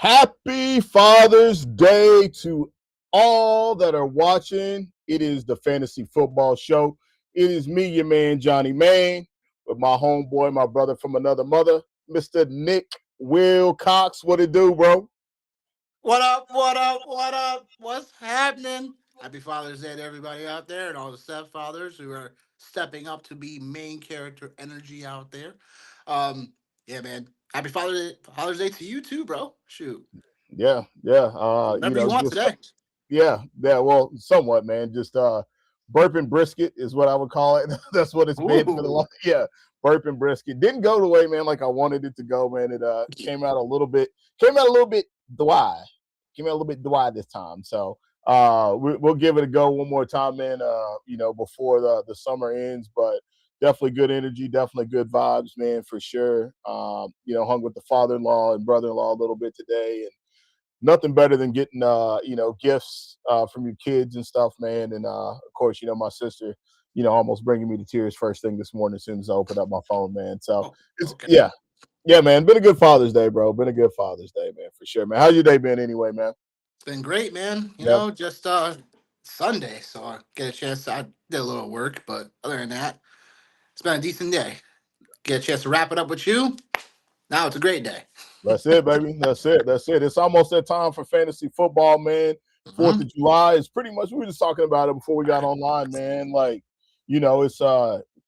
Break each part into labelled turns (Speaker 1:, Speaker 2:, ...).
Speaker 1: Happy Father's Day to all that are watching. It is the Fantasy Football Show. It is me, your man, Johnny Main, with my homeboy, my brother from another mother, Mr. Nick Wilcox. What it do, bro?
Speaker 2: What up? What up? What up? What's happening? Happy Father's Day to everybody out there and all the stepfathers who are stepping up to be main character energy out there. Yeah, man. Happy Father's Day to you too, bro. Shoot,
Speaker 1: Yeah.
Speaker 2: whatever you want
Speaker 1: Just
Speaker 2: today.
Speaker 1: yeah. Well, somewhat, man. Just burping brisket is what I would call it. That's what it's been for the long.
Speaker 2: Ooh,
Speaker 1: Yeah, burping brisket didn't go the way, man, like I wanted it to go, man. It came out a little bit dry. Came out a little bit dry this time. So we'll give it a go one more time, man. Before the summer ends, but definitely good energy, definitely good vibes, man, for sure. Hung with the father-in-law and brother-in-law a little bit today, and nothing better than getting gifts from your kids and stuff, man. And of course, my sister, almost bringing me to tears first thing this morning as soon as I opened up my phone, man. So
Speaker 2: oh,
Speaker 1: it's
Speaker 2: okay.
Speaker 1: yeah, man. Been a good Father's Day, bro. Been a good Father's Day, man, for sure, man. How's your day been anyway, man?
Speaker 2: It's been great, man.
Speaker 1: Yeah.
Speaker 2: Just Sunday, so I get a chance. I did a little work, but other than that, it's been a decent day. Get a chance to wrap it up with you. Now it's a great day.
Speaker 1: That's it, baby. That's it. That's it. It's almost that time for fantasy football, man. Fourth
Speaker 2: Mhm.
Speaker 1: of July is pretty much. We were just talking about it before we got online, man. Like,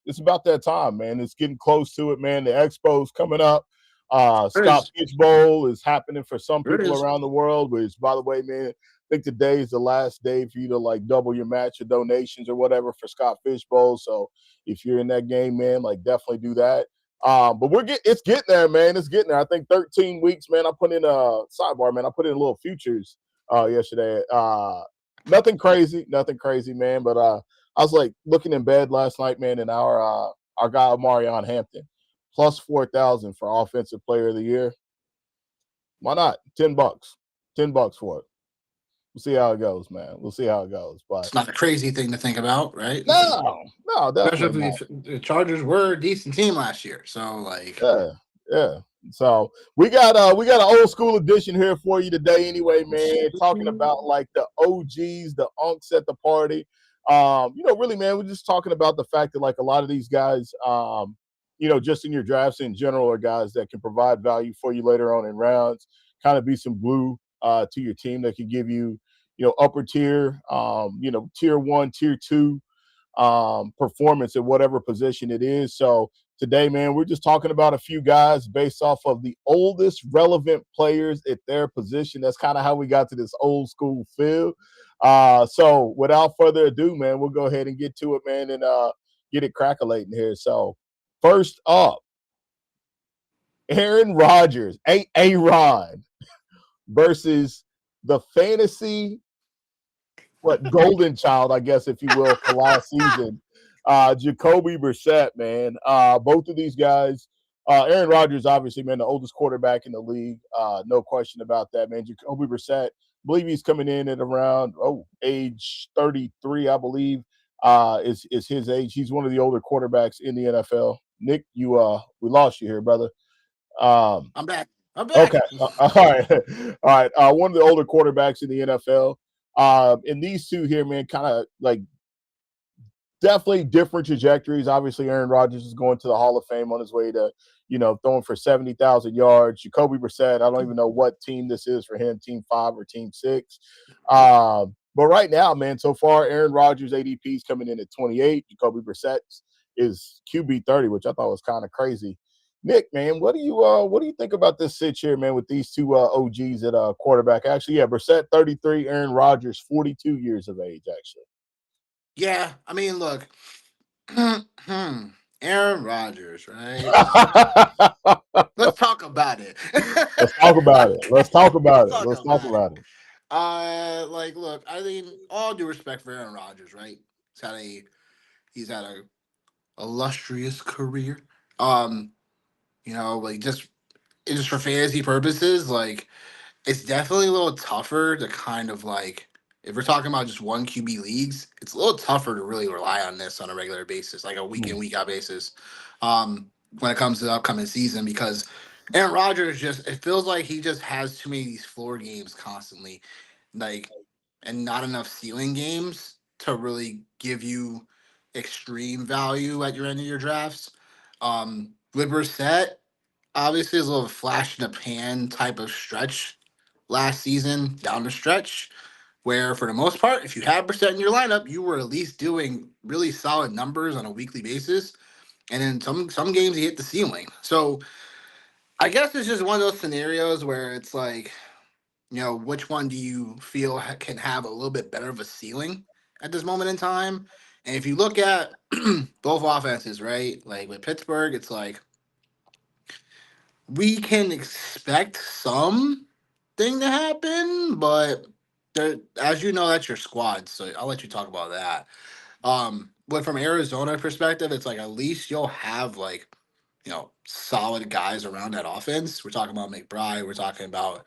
Speaker 1: it's about that time, man. It's getting close to it, man. The expo's coming up.
Speaker 2: There it
Speaker 1: Scott
Speaker 2: is.
Speaker 1: Fish Bowl is happening for some
Speaker 2: There it
Speaker 1: people
Speaker 2: is.
Speaker 1: around the world. Which, by the way, man, I think today is the last day for you to like double your match or donations or whatever for Scott Fish Bowl. So if you're in that game, man, like definitely do that. But it's getting there, man. It's getting there. I think 13 weeks, man. I put in a sidebar, man. I put in a little futures yesterday. Nothing crazy, man. But I was like looking in bed last night, man, and our guy Marion Hampton plus 4,000 for offensive player of the year. Why not? $10. $10 for it. We'll see how it goes, man. We'll see how it goes. But
Speaker 2: It's not a crazy thing to think about, right?
Speaker 1: no, definitely
Speaker 2: Especially
Speaker 1: not.
Speaker 2: if the Chargers were a decent team last year. So, like,
Speaker 1: Yeah, yeah. So we got an old school edition here for you today, anyway, man. Talking about like the OGs, the unks at the party. Really, man, we're just talking about the fact that like a lot of these guys, just in your drafts in general, are guys that can provide value for you later on in rounds. Kind of be some glue to your team that can give you, upper tier, tier one, tier two performance at whatever position it is. So today, man, we're just talking about a few guys based off of the oldest relevant players at their position. That's kind of how we got to this old school feel. So without further ado, man, we'll go ahead and get to it, man, and get it crackling here. So first up, Aaron Rodgers, Ron versus the fantasy golden child, I guess, if you will, for last season. Jacoby Brissett, man. Both of these guys. Aaron Rodgers, obviously, man, the oldest quarterback in the league. No question about that, man. Jacoby Brissett, I believe he's coming in at around age 33, I believe. Is his age. He's one of the older quarterbacks in the NFL. Nick, we lost you here, brother. Um,
Speaker 2: I'm back. I'm back.
Speaker 1: okay, all right, all right. One of the older quarterbacks in the NFL. And these two here, man, kind of like definitely different trajectories. Obviously, Aaron Rodgers is going to the Hall of Fame on his way to, throwing for 70,000 yards. Jacoby Brissett, I don't even know what team this is for him, team 5 or team 6. But right now, man, so far, Aaron Rodgers' ADP is coming in at 28. Jacoby Brissett is QB 30, which I thought was kind of crazy. Nick, man, what do you think about this sitch here, man, with these two OGs at quarterback? Actually, yeah, Brissett 33, Aaron Rodgers 42 years of age, actually.
Speaker 2: Yeah, I mean, look, Aaron Rodgers, right? Let's talk about it.
Speaker 1: Let's talk about it. Let's talk
Speaker 2: Let's
Speaker 1: about it.
Speaker 2: talk
Speaker 1: Let's talk
Speaker 2: about it.
Speaker 1: about it.
Speaker 2: Look, I mean, all due respect for Aaron Rodgers, right? He's had a he's had a illustrious career. Um, like just for fantasy purposes, like it's definitely a little tougher to kind of like if we're talking about just one QB leagues, it's a little tougher to really rely on this on a regular basis, like a week in
Speaker 1: Mm,
Speaker 2: week out basis. When it comes to the upcoming season, because Aaron Rodgers just it feels like he just has too many of these floor games constantly, like, and not enough ceiling games to really give you extreme value at your end of your drafts. With Brissett, obviously, is a little flash in the pan type of stretch last season down the stretch, where for the most part, if you had Brissett in your lineup, you were at least doing really solid numbers on a weekly basis. And then some games he hit the ceiling. So I guess it's just one of those scenarios where it's like, which one do you feel can have a little bit better of a ceiling at this moment in time? And if you look at both offenses, right, like with Pittsburgh, it's like we can expect something to happen, but as you know, that's your squad. So I'll let you talk about that. But from Arizona perspective, it's like at least you'll have like, solid guys around that offense. We're talking about McBride. We're talking about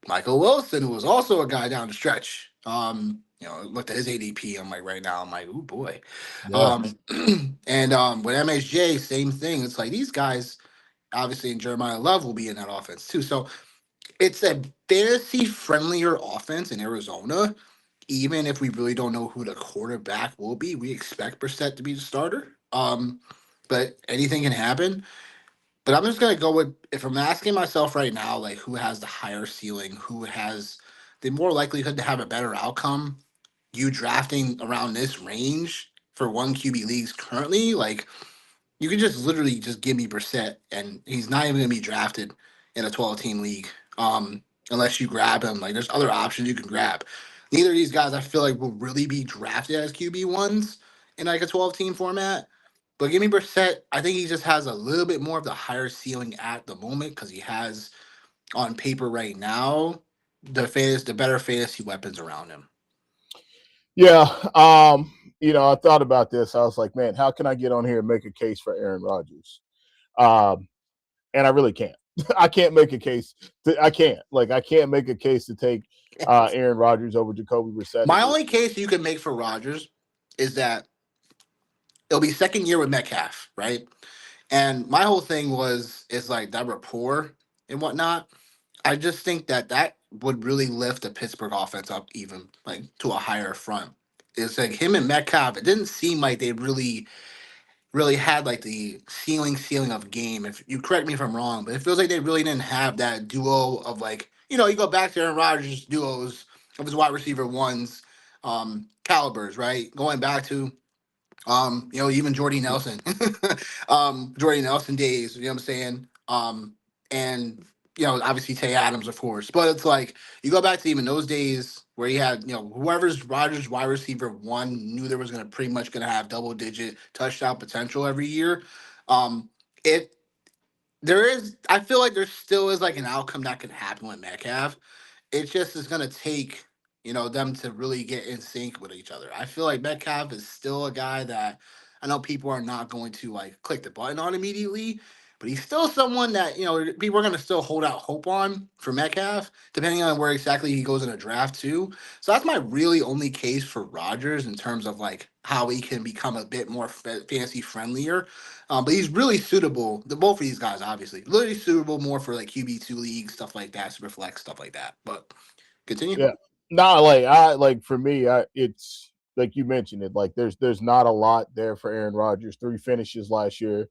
Speaker 2: Michael Wilson, who was also a guy down the stretch. Looked at his ADP. I'm like right now. I'm like, oh boy.
Speaker 1: Yeah.
Speaker 2: Um, and with MSJ, same thing. It's like these guys, obviously, and Jeremiah Love will be in that offense too. So it's a fantasy friendlier offense in Arizona. Even if we really don't know who the quarterback will be, we expect Brissett to be the starter. But anything can happen. But I'm just gonna go with if I'm asking myself right now, like who has the higher ceiling, who has the more likelihood to have a better outcome. You drafting around this range for one QB leagues currently, like you can just literally just give me Brissett, and he's not even gonna be drafted in a 12-team league, unless you grab him. Like there's other options you can grab. Neither of these guys I feel like will really be drafted as QB1s in like a 12-team format. But give me Brissett. I think he just has a little bit more of the higher ceiling at the moment because he has on paper right now the better fantasy weapons around him.
Speaker 1: Yeah. I thought about this. I was like, man, how can I get on here and make a case for Aaron Rodgers? Um, and I really can't. I can't make a case. I can't. Like, I can't make a case to take Aaron Rodgers over Jacoby Brissett.
Speaker 2: My only case you can make for Rodgers is that it'll be second year with Metcalf, right? And my whole thing is like that rapport and whatnot. I just think that would really lift the Pittsburgh offense up even like to a higher front. It's like him and Metcalf. It didn't seem like they really had like the ceiling of game. If you correct me if I'm wrong, but it feels like they really didn't have that duo of like you go back to Aaron Rodgers duos of his wide receiver ones, calibers, right? Going back to even Jordy Nelson, Jordy Nelson days, you know what I'm saying? And obviously Tay Adams, of course. But it's like you go back to even those days where he had, whoever's Rogers wide receiver one knew there was gonna pretty much gonna have double digit touchdown potential every year. It there is I feel like there still is like an outcome that could happen with Metcalf. It just is going to take them to really get in sync with each other. I feel like Metcalf is still a guy that I know people are not going to like click the button on immediately, but he's still someone that people are going to still hold out hope on for Metcalf, depending on where exactly he goes in a draft too. So that's my really only case for Rodgers in terms of like how he can become a bit more fantasy friendlier. But he's really suitable. The both of these guys, obviously, really suitable more for like QB2 leagues, stuff like that, super flex, stuff like that. But continue.
Speaker 1: Yeah. No, like for me, it's like you mentioned it. Like there's not a lot there for Aaron Rodgers. 3 finishes last year,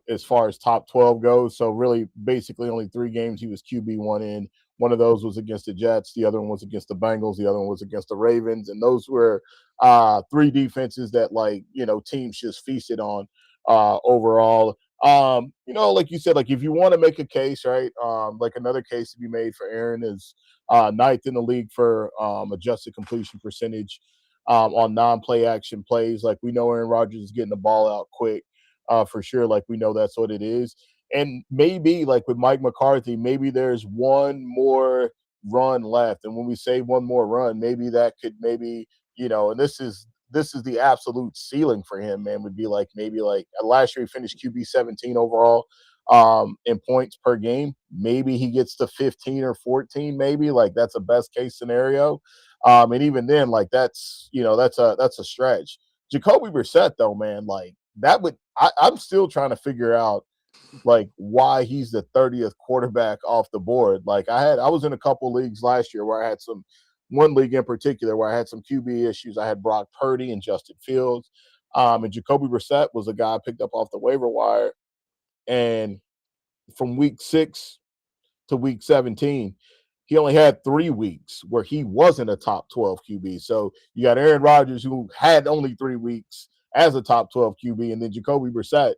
Speaker 1: as far as top 12 goes. So really, basically, only 3 games he was QB1 in. One of those was against the Jets. The other one was against the Bengals. The other one was against the Ravens. And those were 3 defenses that teams just feasted on overall. Like you said, like if you want to make a case, right? Like another case to be made for Aaron is ninth in the league for adjusted completion percentage on non-play action plays. Like we know Aaron Rodgers is getting the ball out quick for sure. Like we know that's what it is. And maybe like with Mike McCarthy, maybe there's one more run left. And when we say one more run, maybe that could and this is the absolute ceiling for him, man, would be like maybe like last year he finished QB 17 overall in points per game. Maybe he gets to 15 or 14, maybe like that's a best case scenario. And even then, like that's a stretch. Jacoby Brissett, though, man, like that would I'm still trying to figure out. like why he's the 30th quarterback off the board. Like I was in a couple leagues last year where I had some one league in particular where I had some QB issues. I had Brock Purdy and Justin Fields. And Jacoby Brissett was a guy I picked up off the waiver wire. And from week 6 to week 17, he only had 3 weeks where he wasn't a top 12 QB. So you got Aaron Rodgers, who had only 3 weeks as a top 12 QB, and then Jacoby Brissett,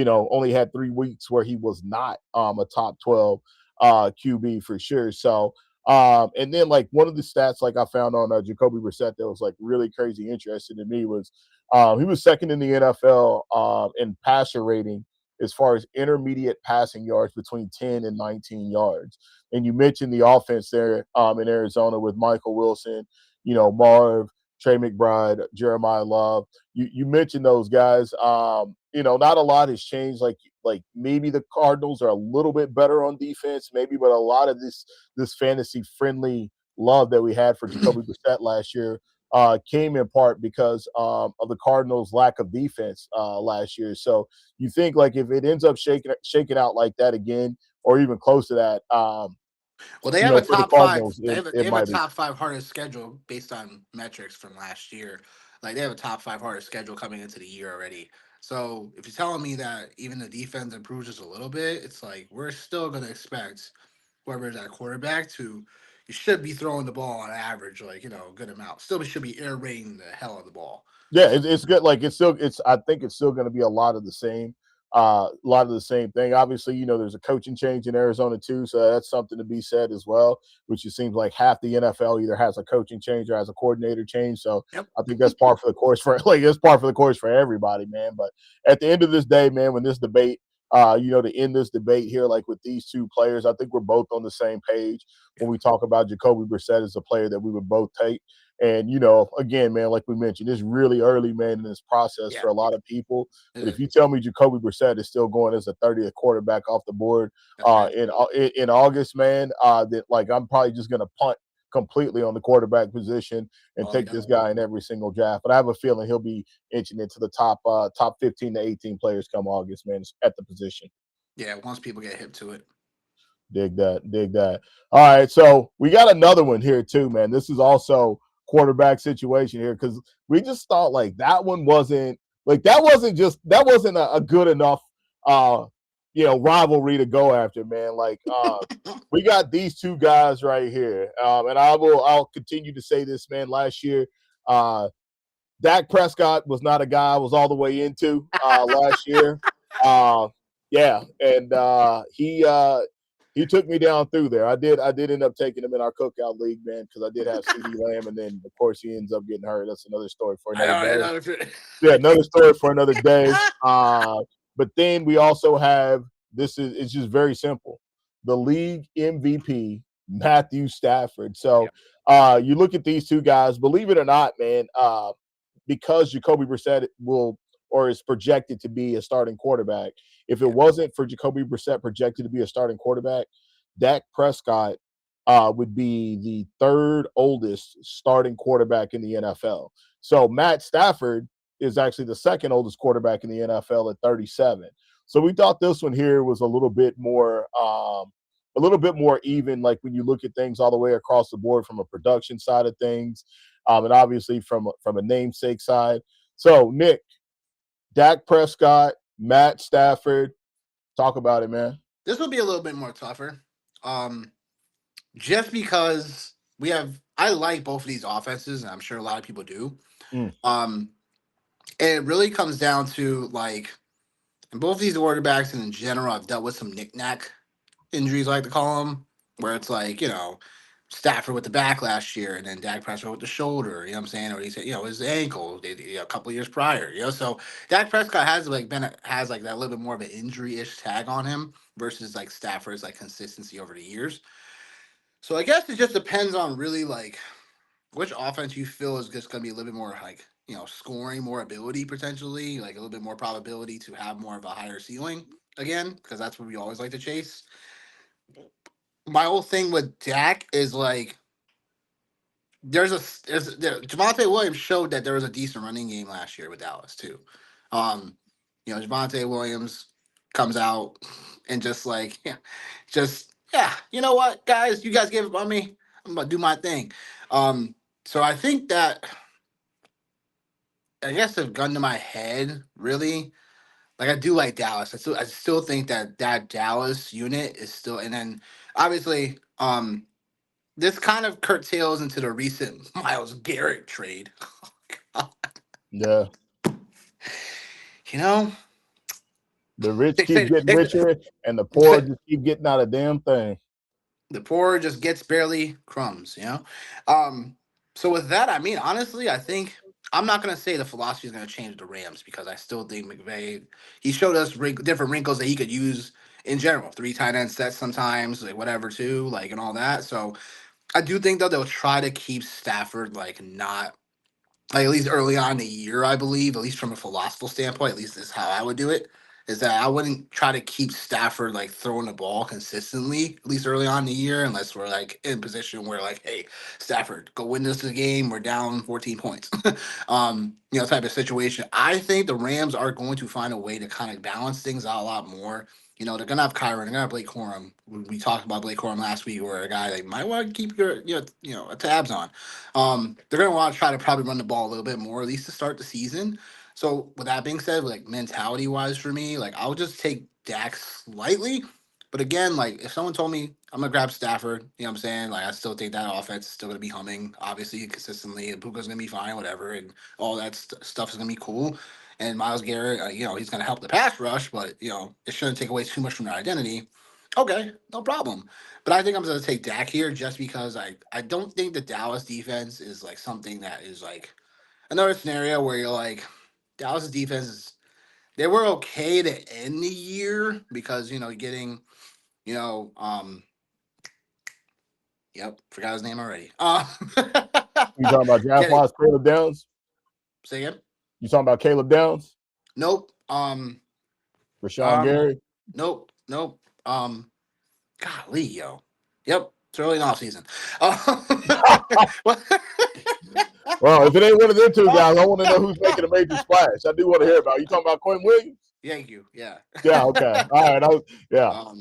Speaker 1: only had 3 weeks where he was not a top 12 QB for sure. So, and then like one of the stats like I found on Jacoby Brissett that was like really crazy interesting to me was he was second in the NFL in passer rating as far as intermediate passing yards between 10 and 19 yards. And you mentioned the offense there in Arizona with Michael Wilson, Marv, Trey McBride, Jeremiah Love. You mentioned those guys. Not a lot has changed. Like maybe the Cardinals are a little bit better on defense, maybe, but a lot of this fantasy friendly love that we had for Jacoby Brissett last year came in part because of the Cardinals' lack of defense last year. So you think like if it ends up shaking out like that again, or even close to that,
Speaker 2: Well, they have a
Speaker 1: for the
Speaker 2: top five.
Speaker 1: Cardinals,
Speaker 2: They
Speaker 1: it
Speaker 2: have a
Speaker 1: might be.
Speaker 2: top five hardest schedule based on metrics from last year. Like they have a top five hardest schedule coming into the year already. So if you're telling me that even the defense improves just a little bit, it's like we're still going to expect whoever's at quarterback to. You should be throwing the ball on average, like a good amount. Still should be air raiding the hell of the ball.
Speaker 1: Yeah, it's good. Like I think it's still going to be a lot of the same. A lot of the same thing. Obviously, there's a coaching change in Arizona too, so that's something to be said as well. Which it seems like half the NFL either has a coaching change or has a coordinator change. So
Speaker 2: Yep.
Speaker 1: I think that's par for the course for it's par for the course for everybody, man. But at the end of this day, man, when this debate, to end this debate here, like with these two players, I think we're both on the same page when we talk about Jacoby Brissett as a player that we would both take. And again, man, like we mentioned, it's really early, man, in this process
Speaker 2: Yeah.
Speaker 1: for a lot of people.
Speaker 2: It
Speaker 1: But if
Speaker 2: is.
Speaker 1: you tell me Jacoby Brissett is still going as a 30th quarterback off the board
Speaker 2: That's crazy.
Speaker 1: in August, man, that like I'm probably just gonna punt completely on the quarterback position and
Speaker 2: Oh
Speaker 1: take
Speaker 2: yeah.
Speaker 1: this guy in every single draft. But I have a feeling he'll be inching into the top 15 to 18 players come August, man, at the position.
Speaker 2: Yeah. Once people get hip to it.
Speaker 1: Dig that, dig that. All right, so we got another one here too, man. This is also quarterback situation here because we just thought like that one wasn't like that wasn't a good enough rivalry to go after, man. Like we got these two guys right here, and I'll continue to say this, man. Last year, Dak Prescott was not a guy I was all the way into last year. Uh, yeah, and he took me down through there. I did end up taking him in our cookout league, man, because I did have CD Lamb, and then of course he ends up getting hurt. That's another story for
Speaker 2: I
Speaker 1: another
Speaker 2: know. I
Speaker 1: day.
Speaker 2: know.
Speaker 1: Yeah, another story for another day. But then we also have it's just very simple. The league MVP, Matthew Stafford. So
Speaker 2: Yep.
Speaker 1: you look at these two guys, believe it or not, man, because Jacoby Brissett will or is projected to be a starting quarterback. If it
Speaker 2: Yeah.
Speaker 1: wasn't for Jacoby Brissett projected to be a starting quarterback, Dak Prescott would be the third oldest starting quarterback in the NFL. So Matt Stafford is actually the second oldest quarterback in the NFL at 37. So we thought this one here was a little bit more even, like when you look at things all the way across the board from a production side of things, and obviously from a namesake side. So Nick, Dak Prescott, Matt Stafford, talk about it, man.
Speaker 2: This will be a little bit more tougher. Um, just because I like both of these offenses, and I'm sure a lot of people do.
Speaker 1: Mm.
Speaker 2: Um, and it really comes down to like, and both of these quarterbacks and in general, I've dealt with some knick-knack injuries, I like to call them, where it's like, Stafford with the back last year, and then Dak Prescott with the shoulder. You know what I'm saying? Or he said, his ankle a couple of years prior. So Dak Prescott has like that little bit more of an injury-ish tag on him versus like Stafford's like consistency over the years. So I guess it just depends on really like which offense you feel is just going to be a little bit more like scoring, more ability potentially, like a little bit more probability to have more of a higher ceiling again, because that's what we always like to chase. My whole thing with Dak is like Javante Williams showed that there was a decent running game last year with Dallas too. Javante Williams comes out and just like, yeah, just yeah, you know what, guys, you guys gave up on me. I'm gonna do my thing. So I think that I guess a gun to my head, really. Like I do like Dallas. I still think that Dallas unit is still, and then obviously this kind of curtails into the recent Miles Garrett trade.
Speaker 1: Yeah.
Speaker 2: You know,
Speaker 1: The rich
Speaker 2: they
Speaker 1: keep
Speaker 2: said
Speaker 1: getting richer and the poor just keep getting out a damn thing.
Speaker 2: the poor just gets barely crumbs, you know. Um, so with that, I mean, honestly, I think I'm not gonna say the philosophy is gonna change the Rams because I still think McVay he showed us different wrinkles that he could use in general, three tight end sets sometimes, like whatever too, like and all that. So I do think though they'll try to keep Stafford like not like at least early on in the year, I believe, at least from a philosophical standpoint, at least this is how I would do it, is that I wouldn't try to keep Stafford like throwing the ball consistently, at least early on in the year, unless we're like in position where like, hey, Stafford, go win this game, we're down 14 points. Type of situation. I think the Rams are going to find a way to kind of balance things out a lot more. They're gonna have Kyron, they're gonna have Blake Corum. We talked about Blake Corum last week, where a guy they might want to keep your tabs on. They're going to want to try to probably run the ball a little bit more, at least to start the season. So, with that being said, like mentality wise for me, like I'll just take Dak slightly. But again, like if someone told me I'm gonna grab Stafford, you know what I'm saying? Like I still think that offense is still gonna be humming, obviously consistently, and Puka's gonna be fine, whatever, and all that stuff is gonna be cool. And Miles Garrett, he's gonna help the pass rush, but it shouldn't take away too much from their identity. Okay, no problem. But I think I'm going to take Dak here just because I don't think the Dallas defense is like something that is like another scenario where you're like Dallas defense is they were okay to end the year because getting you know yep, forgot his name already.
Speaker 1: You talking about
Speaker 2: Getting
Speaker 1: Jaguars, Caleb Downs?
Speaker 2: say again?
Speaker 1: You talking about Caleb Downs?
Speaker 2: Nope.
Speaker 1: Rashawn
Speaker 2: Um
Speaker 1: Gary?
Speaker 2: nope. Golly, yo. Yep, it's early in off season.
Speaker 1: Well, if it ain't one of them two guys, I want to know who's making a major splash. I do want to hear about it. You talking about Quinn Williams?
Speaker 2: Thank you. Yeah.
Speaker 1: Yeah, okay. All right. Yeah.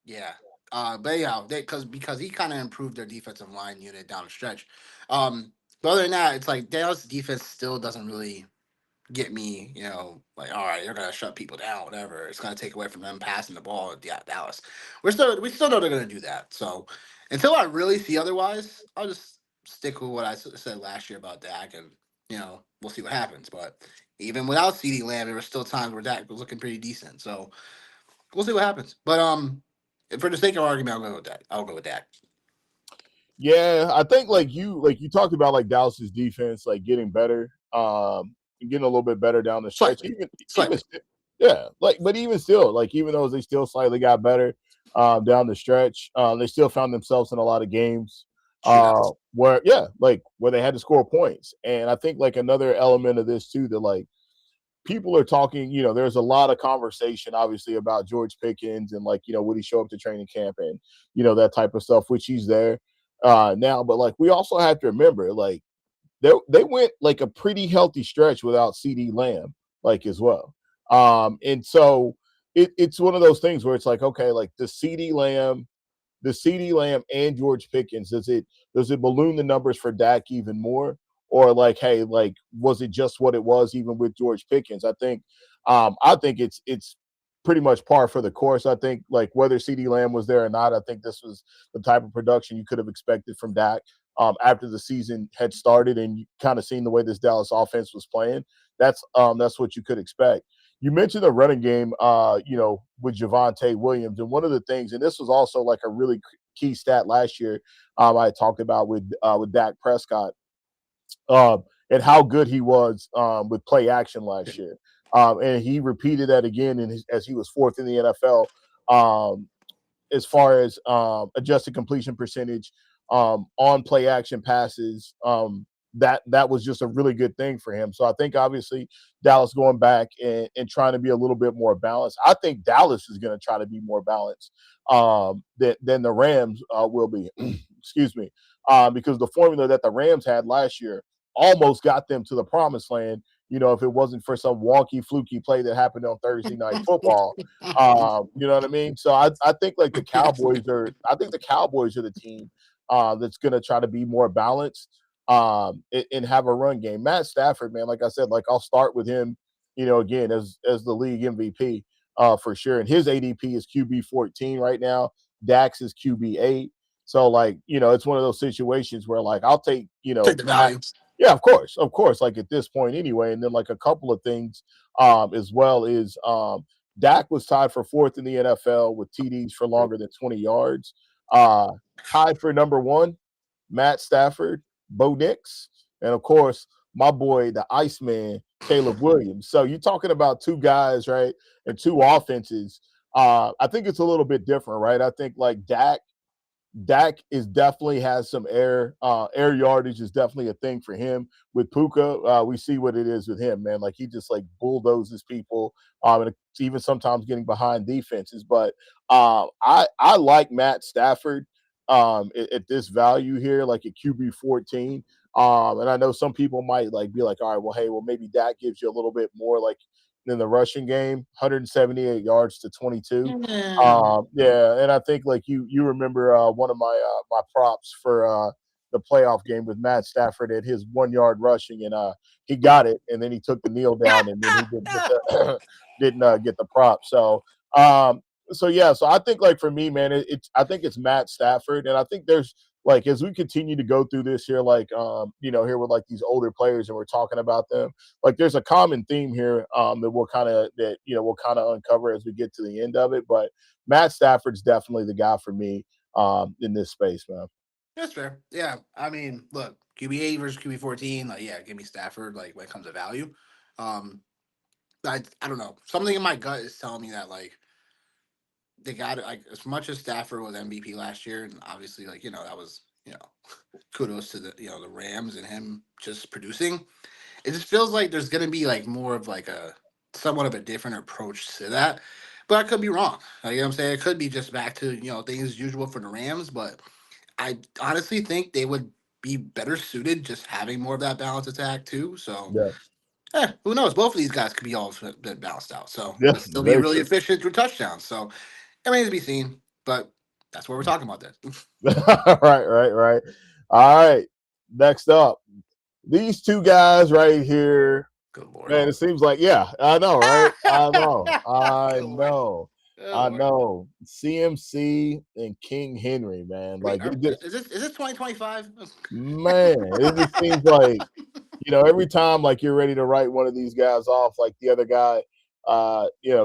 Speaker 2: Yeah. But yeah, because he kind of improved their defensive line unit down the stretch. But other than that, it's like Dallas defense still doesn't really get me, like all right, they're gonna shut people down, whatever. It's gonna take away from them passing the ball. Yeah, Dallas. We still know they're gonna do that. So until I really see otherwise, I'll just stick with what I said last year about Dak, and we'll see what happens. But even without CeeDee Lamb, there were still times where Dak was looking pretty decent. So we'll see what happens. But for the sake of argument, I'll go with Dak. I'll go with Dak.
Speaker 1: Yeah, I think like you talked about like Dallas's defense like getting better, getting a little bit better down the stretch.
Speaker 2: Slightly.
Speaker 1: Yeah, like but even still, like even though they still slightly got better down the stretch, they still found themselves in a lot of games where where they had to score points. And I think like another element of this too that like people are talking, there's a lot of conversation obviously about George Pickens and like, would he show up to training camp and, that type of stuff, which he's there now. But like we also have to remember, like they went like a pretty healthy stretch without CeeDee Lamb, like as well. And so it's one of those things where it's like, okay, like the CeeDee Lamb and George Pickens, does it balloon the numbers for Dak even more? Or like, hey, like, was it just what it was even with George Pickens? I think it's pretty much par for the course. I think like whether CeeDee Lamb was there or not, I think this was the type of production you could have expected from Dak after the season had started and you kind of seen the way this Dallas offense was playing. That's what you could expect. You mentioned the running game, with Javonte Williams, and one of the things, and this was also like a really key stat last year. I talked about with Dak Prescott, and how good he was with play action last year, and he repeated that again as he was fourth in the NFL as far as adjusted completion percentage on play action passes. That was just a really good thing for him. So I think obviously Dallas going back and trying to be a little bit more balanced. I think Dallas is going to try to be more balanced than the Rams will be. Excuse me, because the formula that the Rams had last year almost got them to the promised land. if it wasn't for some wonky, fluky play that happened on Thursday night football. You know what I mean? So I think like I think the Cowboys are the team that's going to try to be more balanced and have a run game. Matt Stafford, man, like I said, like I'll start with him, again as the league MVP for sure. And his ADP is QB 14 right now. Dax is QB 8. So like, it's one of those situations where like I'll take,
Speaker 2: Take the
Speaker 1: Matt.
Speaker 2: value.
Speaker 1: Yeah, of course, like at this point anyway. And then like a couple of things as well is Dak was tied for fourth in the NFL with TDs for longer than 20 yards. Uh, Tied for number one, Matt Stafford, Bo Nix, and of course, my boy, the Iceman, Caleb Williams. So you're talking about two guys, right? And two offenses. I think it's a little bit different, right? I think like Dak is definitely has some air yardage is definitely a thing for him. With Puka, we see what it is with him, man. Like he just like bulldozes people, and even sometimes getting behind defenses. But I like Matt Stafford at this value here, like at QB 14. And I know some people might like be like, all right, well, hey, well maybe Dak gives you a little bit more like in the rushing game, 178 yards to 22.
Speaker 2: Yeah.
Speaker 1: Yeah, and I think like you remember one of my props for the playoff game with Matt Stafford at his 1 yard rushing, and he got it, and then he took the kneel down, and then he didn't get the didn't get the prop. Um, so yeah, so I think like for me, man, it's I think it's Matt Stafford, and I think there's like as we continue to go through this here, like here with like these older players, and we're talking about them, like there's a common theme here that we'll kind of uncover as we get to the end of it, but Matt Stafford's definitely the guy for me in this space, man.
Speaker 2: That's fair. Yeah. I mean, look, QB8 versus QB14, like, yeah, give me Stafford, like, when it comes to value. Um, I don't know. Something in my gut is telling me that, like, they got it, like, as much as Stafford was MVP last year, and obviously, like, that was, kudos to the Rams and him just producing. It just feels like there's going to be, like, more of, like, a somewhat of a different approach to that. But I could be wrong. Like, what I'm saying? It could be just back to, things as usual for the Rams, but I honestly think they would be better suited just having more of that balanced attack too. So,
Speaker 1: Yeah,
Speaker 2: who knows? Both of these guys could be all been balanced out. So
Speaker 1: yeah,
Speaker 2: they'll be
Speaker 1: very
Speaker 2: really
Speaker 1: true.
Speaker 2: efficient through touchdowns. So it remains to be seen. But that's what we're talking about. This.
Speaker 1: Right. All right, next up, these two guys right here.
Speaker 2: Good lord.
Speaker 1: Man, it seems like yeah, I know, right? I know, I
Speaker 2: Good lord.
Speaker 1: know,
Speaker 2: Good
Speaker 1: I
Speaker 2: lord.
Speaker 1: know. CMC and King Henry, man.
Speaker 2: Wait,
Speaker 1: Like it just,
Speaker 2: is this 2025?
Speaker 1: man, it just seems like every time like you're ready to write one of these guys off, like the other guy,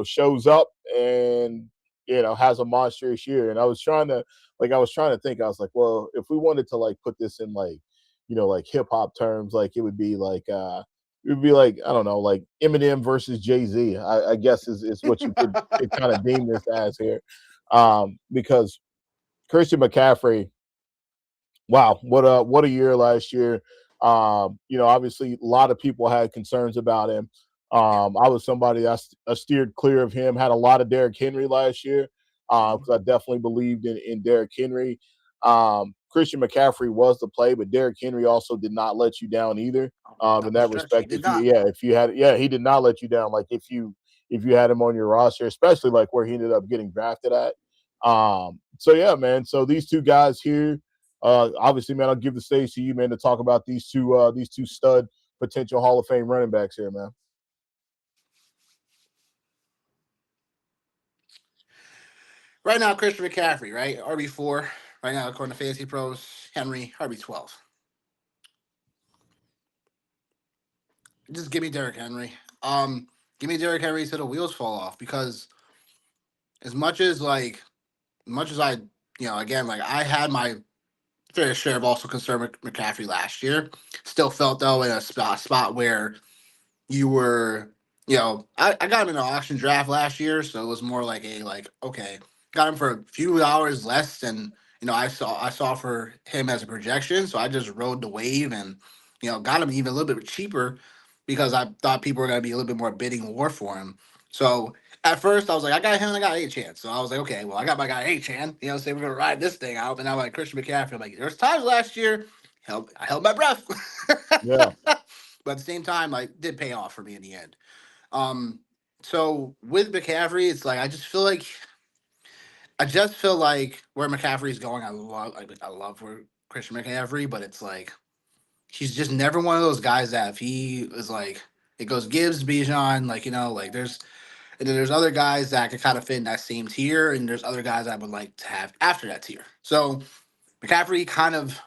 Speaker 1: shows up and has a monstrous year. And I was trying to think. I was like, well, if we wanted to like put this in like, like hip hop terms, like it would be like I don't know, like Eminem versus Jay Z. I guess is what you could kind of deem this as here, because Christian McCaffrey, wow, what a year last year. Obviously a lot of people had concerns about him.
Speaker 2: Yeah.
Speaker 1: I was somebody I steered clear of him. Had a lot of Derrick Henry last year because I definitely believed in Derrick Henry. Christian McCaffrey was the play, but Derrick Henry also did not let you down either. In
Speaker 2: Not the
Speaker 1: that
Speaker 2: stretch. He
Speaker 1: respect,
Speaker 2: did not.
Speaker 1: if you had, yeah, he did not let you down. Like if you had him on your roster, especially like where he ended up getting drafted at. So yeah, man. So these two guys here, obviously, man, I'll give the stage to you, man, to talk about these two stud potential Hall of Fame running backs here, man.
Speaker 2: Right now, Christian McCaffrey, right? RB4. Right now, according to Fantasy Pros, Henry, RB12. Just give me Derrick Henry. Um, Give me Derrick Henry till the wheels fall off because as much as like, much as I, again, like I had my fair share of also concern with McCaffrey last year. Still felt though in a spot where you were, I got him in an auction draft last year, so it was more like okay, got him for a few hours less than I saw for him as a projection, so I just rode the wave and got him even a little bit cheaper because I thought people were gonna be a little bit more bidding war for him. So at first I was like, I got him, I got A-Chan. So I was like, okay, well I got my guy A-Chan, say we're gonna ride this thing out, and I'm like Christian McCaffrey. I'm like, there's times last year, I held my breath.
Speaker 1: Yeah,
Speaker 2: but at the same time, like, did pay off for me in the end. Um, so with McCaffrey, it's like I just feel like where McCaffrey's going, I love where Christian McCaffrey, but it's like he's just never one of those guys that if he is like it goes Gibbs, Bijan, like like and then there's other guys that can kind of fit in that same tier, and there's other guys I would like to have after that tier. So McCaffrey kind of,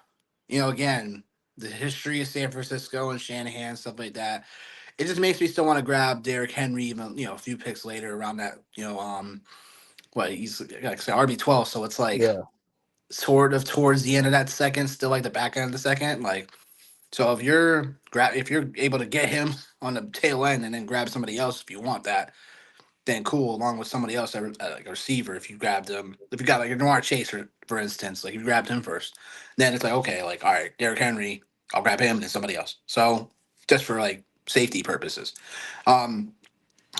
Speaker 2: again, the history of San Francisco and Shanahan, stuff like that. It just makes me still want to grab Derrick Henry, even a few picks later around that, what he's like say RB12, so it's like
Speaker 1: Yeah.
Speaker 2: sort of towards the end of that second, still like the back end of the second, like. So if you're able to get him on the tail end and then grab somebody else if you want that, then cool. Along with somebody else, like a receiver, if you grabbed them, if you got like a Noir Chase, for instance, like if you grabbed him first, then it's like okay, like all right, Derrick Henry, I'll grab him and then somebody else. So just for like safety purposes. Um,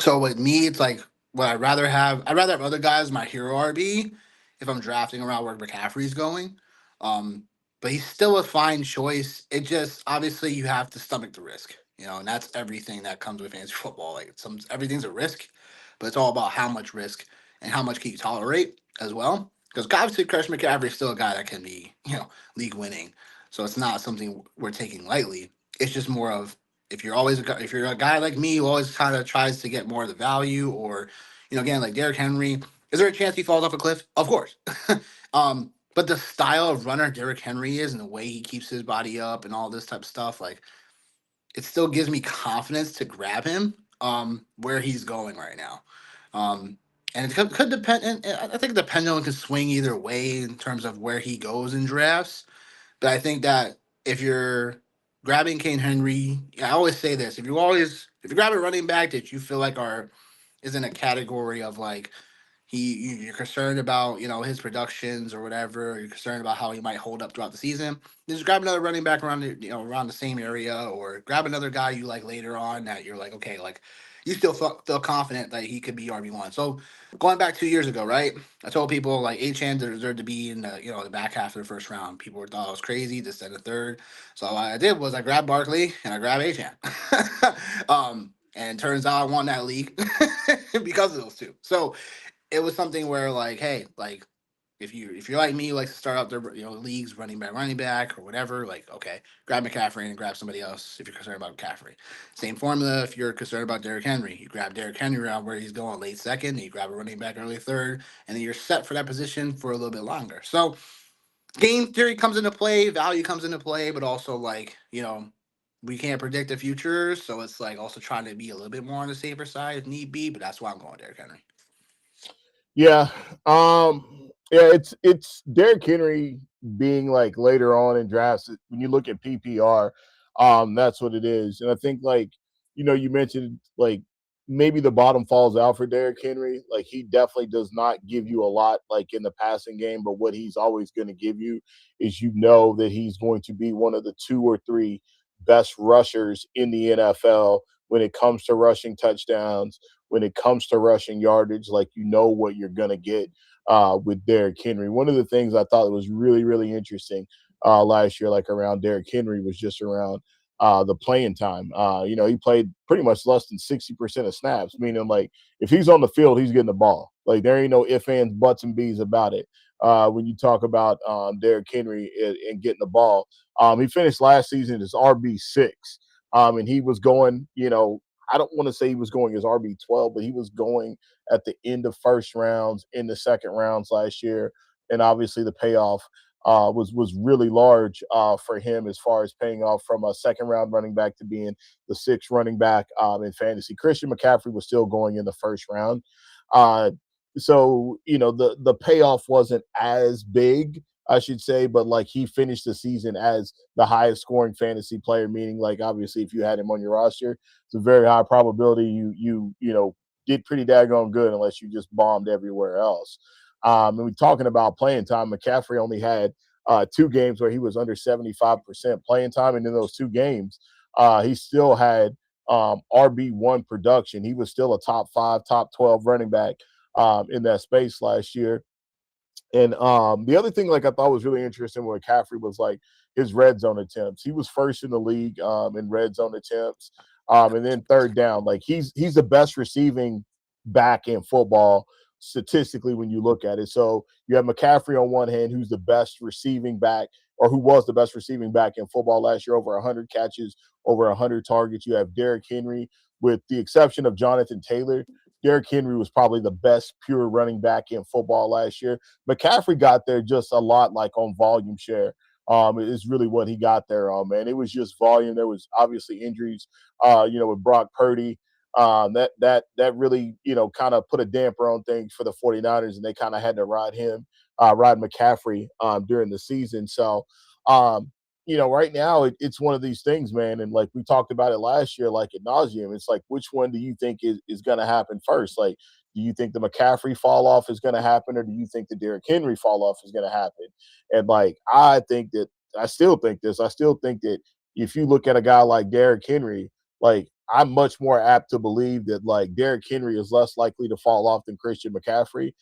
Speaker 2: so with me, it's like what I'd rather have other guys my hero RB if I'm drafting around where McCaffrey's going. Um, but he's still a fine choice. It just obviously you have to stomach the risk, and that's everything that comes with fantasy football. Like everything's a risk, but it's all about how much risk and how much can you tolerate as well. Because obviously Christian McCaffrey is still a guy that can be, league winning. So it's not something we're taking lightly. It's just more of if you're a guy like me who always kind of tries to get more of the value, or again like Derrick Henry, is there a chance he falls off a cliff? Of course. But the style of runner Derrick Henry is and the way he keeps his body up and all this type of stuff, like it still gives me confidence to grab him where he's going right now. Um, and it could depend. And I think the pendulum can swing either way in terms of where he goes in drafts. But I think that if you're grabbing Kane Henry, I always say this: if you grab a running back that you feel like is in a category of like you're concerned about his productions or whatever, or you're concerned about how he might hold up throughout the season, just grab another running back around around the same area, or grab another guy you like later on that you're like okay, like you still feel confident that he could be RB1. So going back 2 years ago, right? I told people like Achane deserved to be in the the back half of the first round. People thought I was crazy to send a third. So what I did was I grabbed Barkley and I grabbed Achane. And turns out I won that league because of those two. So it was something where like, hey, like if you're like me, who likes to start out their leagues running back or whatever, like okay, grab McCaffrey and grab somebody else if you're concerned about McCaffrey. Same formula if you're concerned about Derrick Henry. You grab Derrick Henry around where he's going late second, and you grab a running back early third, and then you're set for that position for a little bit longer. So game theory comes into play, value comes into play, but also like, we can't predict the future. So it's like also trying to be a little bit more on the safer side if need be, but that's why I'm going Derrick Henry.
Speaker 1: Yeah. Yeah, it's Derrick Henry being like later on in drafts. When you look at PPR, that's what it is. And I think like, you mentioned like maybe the bottom falls out for Derrick Henry. Like he definitely does not give you a lot like in the passing game, but what he's always going to give you is that he's going to be one of the two or three best rushers in the NFL when it comes to rushing touchdowns, when it comes to rushing yardage, like what you're gonna get with Derrick Henry. One of the things I thought was really, really interesting last year, like around Derrick Henry, was just around the playing time. He played pretty much less than 60% of snaps, meaning like if he's on the field, he's getting the ball. Like there ain't no ifs, ands, buts, and bees about it. When you talk about Derrick Henry and getting the ball, he finished last season as RB6. And he was going, I don't want to say he was going as RB12, but he was going at the end of first rounds, in the second rounds last year. And obviously the payoff was really large for him as far as paying off from a second round running back to being the sixth running back in fantasy. Christian McCaffrey was still going in the first round. So, the payoff wasn't as big, I should say, but like he finished the season as the highest scoring fantasy player, meaning like obviously if you had him on your roster, it's a very high probability you did pretty daggone good unless you just bombed everywhere else. And we're talking about playing time. McCaffrey only had 2 games where he was under 75% playing time, and in those 2 games, he still had RB1 production. He was still a top 5, top 12 running back in that space last year. And the other thing, like I thought was really interesting with McCaffrey was like, his red zone attempts. He was first in the league in red zone attempts, and then third down. Like he's the best receiving back in football statistically when you look at it. So you have McCaffrey on one hand, who's the best receiving back, or who was the best receiving back in football last year, over 100 catches, over 100 targets. You have Derrick Henry, with the exception of Jonathan Taylor. Derrick Henry was probably the best pure running back in football last year. McCaffrey got there just a lot like on volume share. Is really what he got there on, man. It was just volume. There was obviously injuries, with Brock Purdy. That really, kind of put a damper on things for the 49ers, and they kind of had to ride McCaffrey during the season. So, right now it's one of these things, man. And like we talked about it last year, like ad nauseum, it's like, which one do you think is going to happen first? Like, do you think the McCaffrey fall off is going to happen, or do you think the Derrick Henry fall off is going to happen? And like, I still think this. I still think that if you look at a guy like Derrick Henry, like I'm much more apt to believe that like Derrick Henry is less likely to fall off than Christian McCaffrey,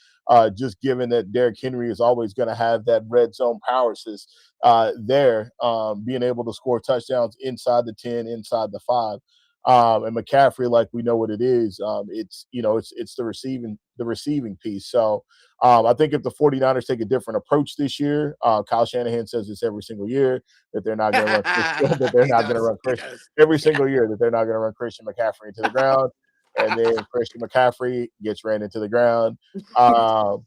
Speaker 1: just given that Derrick Henry is always going to have that red zone power there, being able to score touchdowns inside the 10, inside the 5. And McCaffrey, like we know what it is. It's the receiving piece. So I think if the 49ers take a different approach this year, Kyle Shanahan says this every single year that they're not going to run that they're
Speaker 2: He
Speaker 1: not going to
Speaker 2: does.
Speaker 1: run
Speaker 2: He
Speaker 1: Christian
Speaker 2: does.
Speaker 1: every single year that they're not going to run Christian McCaffrey into the ground, and then Christian McCaffrey gets ran into the ground. Um,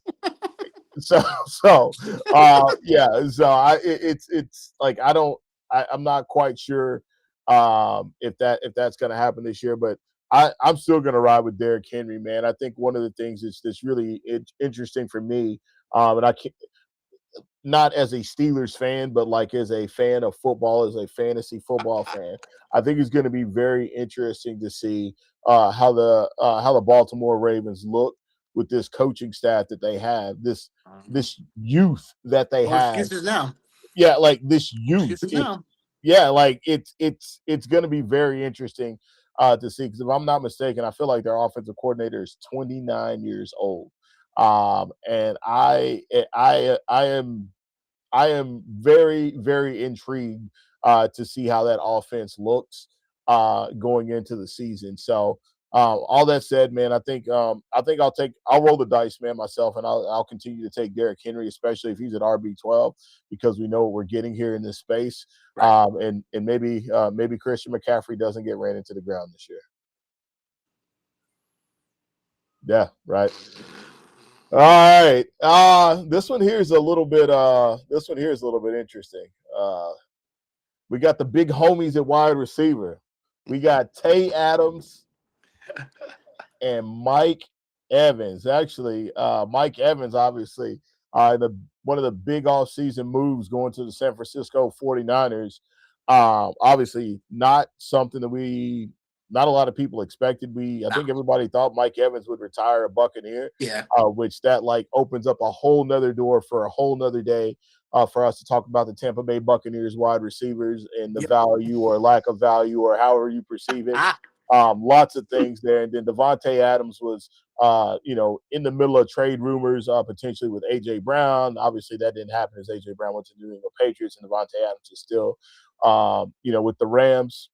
Speaker 1: so yeah, so it's like I'm not quite sure if that's going to happen this year, but I'm still going to ride with Derrick Henry, man. I think one of the things that's really interesting for me, and I can't, not as a Steelers fan, but like as a fan of football, as a fantasy football fan, I think it's going to be very interesting to see how the Baltimore Ravens look with this coaching staff that they have, this youth that they
Speaker 2: No
Speaker 1: have.
Speaker 2: excuses now.
Speaker 1: Yeah, like this
Speaker 2: No
Speaker 1: youth.
Speaker 2: excuses now.
Speaker 1: Yeah, like it's going to be very interesting to see, because if I'm not mistaken, I feel like their offensive coordinator is 29 years old, and I am very, very intrigued to see how that offense looks going into the season. So, all that said, man, I think I'll roll the dice, man, myself, and I'll continue to take Derrick Henry, especially if he's at RB12, because we know what we're getting here in this space.
Speaker 2: Right.
Speaker 1: And maybe Christian McCaffrey doesn't get ran into the ground this year. Yeah, right. All right. This one here is a little bit interesting. We got the big homies at wide receiver. We got Tay Adams and Mike Evans. Actually, Mike Evans, obviously, one of the big offseason moves going to the San Francisco 49ers. Obviously, not something that not a lot of people expected. I
Speaker 2: Nah.
Speaker 1: think everybody thought Mike Evans would retire a Buccaneer,
Speaker 2: Yeah.
Speaker 1: which that like opens up a whole nother door for a whole nother day for us to talk about the Tampa Bay Buccaneers wide receivers and the
Speaker 2: Yep.
Speaker 1: value or lack of value or however you perceive it.
Speaker 2: Ah.
Speaker 1: Lots of things there. And then Devontae Adams was, in the middle of trade rumors, potentially with A.J. Brown. Obviously, that didn't happen as A.J. Brown went to the New England Patriots, and Devontae Adams is still, with the Rams.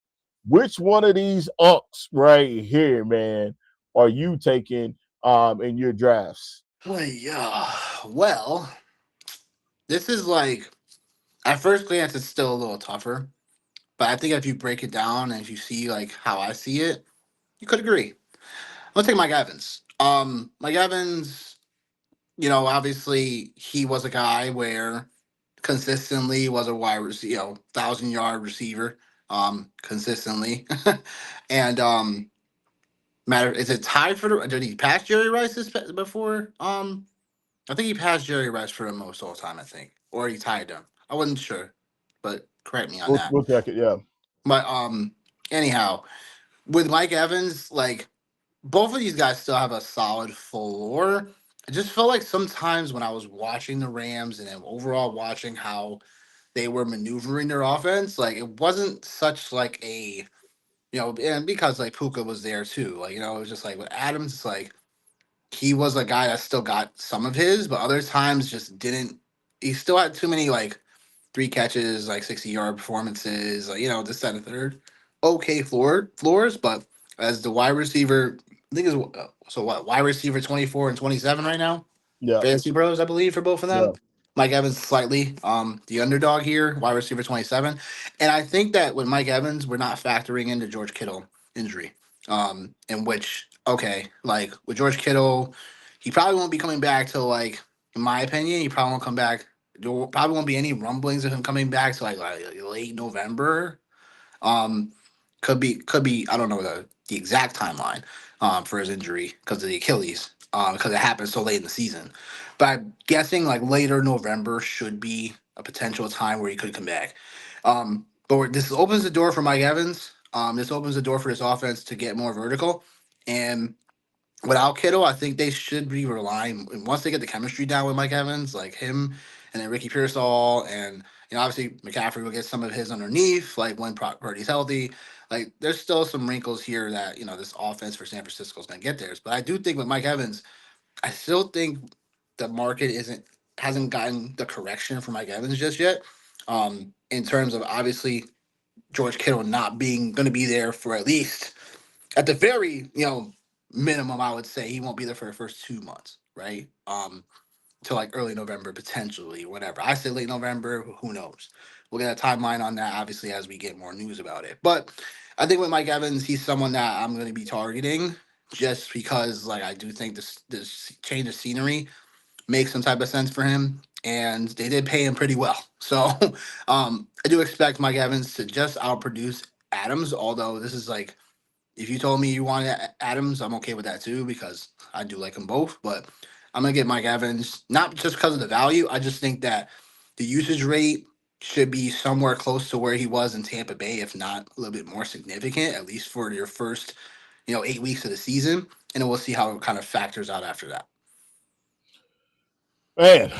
Speaker 1: Which one of these unks right here, man, are you taking in your drafts?
Speaker 2: Well, this is like, at first glance, it's still a little tougher. But I think if you break it down and if you see like how I see it, you could agree. Let's take Mike Evans. Mike Evans, obviously he was a guy where consistently was a wide receiver, 1,000-yard receiver, consistently, and matter is it tied for did he pass Jerry Rice before? I think he passed Jerry Rice for the most all time. I think, or he tied him. I wasn't sure, but correct me on that.
Speaker 1: We'll check it. Yeah.
Speaker 2: But anyhow, with Mike Evans, like both of these guys still have a solid floor. I just felt like sometimes when I was watching the Rams and then overall watching how they were maneuvering their offense, like it wasn't such like a, and because like Puka was there too, like it was just like with Adams, it's like he was a guy that still got some of his, but other times just didn't. He still had too many like 3 catches, like 60-yard performances, like, this, that, and the third. Okay, floors, but as the wide receiver, I think is so what wide receiver 24 and 27 right now.
Speaker 1: Yeah,
Speaker 2: Fantasy Bros, I believe, for both of
Speaker 1: yeah,
Speaker 2: them. Mike Evans slightly the underdog here, wide receiver 27. And I think that with Mike Evans, we're not factoring into George Kittle injury. In which, okay, like with George Kittle, he probably won't be coming back till, like, in my opinion, he probably won't come back. There probably won't be any rumblings of him coming back to like late November. Um, could be I don't know the exact timeline for his injury because of the Achilles because it happened so late in the season. But I'm guessing like later November should be a potential time where he could come back. This opens the door for Mike Evans. This opens the door for this offense to get more vertical. And without Kittle, I think they should be relying, and once they get the chemistry down with Mike Evans, like him and then Ricky Pearsall, and obviously McCaffrey will get some of his underneath, like when Purdy's healthy. Like there's still some wrinkles here that this offense for San Francisco is going to get theirs. But I do think with Mike Evans, I still think the market hasn't gotten the correction for Mike Evans just yet. In terms of obviously George Kittle not being going to be there for at least at the very minimum, I would say he won't be there for the first 2 months, right? Till like early November potentially, whatever. I say late November, who knows? We'll get a timeline on that obviously as we get more news about it. But I think with Mike Evans, he's someone that I'm going to be targeting just because like I do think this change of scenery makes some type of sense for him. And they did pay him pretty well. So I do expect Mike Evans to just outproduce Adams, although this is like if you told me you wanted Adams, I'm okay with that too because I do like them both. But I'm gonna get Mike Evans not just because of the value. I just think that the usage rate should be somewhere close to where he was in Tampa Bay, if not a little bit more significant, at least for your first 8 weeks of the season, and then we'll see how it kind of factors out after that.
Speaker 1: man.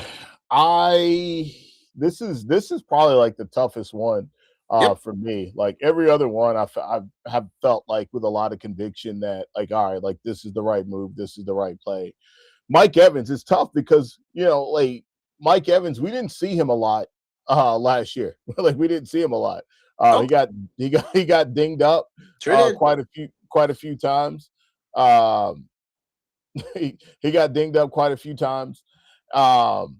Speaker 1: I this is probably like the toughest one
Speaker 2: Yep.
Speaker 1: for me. Like every other one, I have felt like with a lot of conviction that like all right, like this is the right move, this is the right play. Mike Evans is tough because like Mike Evans, we didn't see him a lot last year. Like we didn't see him a lot. He
Speaker 2: Nope.
Speaker 1: got dinged up
Speaker 2: Sure did.
Speaker 1: quite a few times. Um, he got dinged up quite a few times. Um,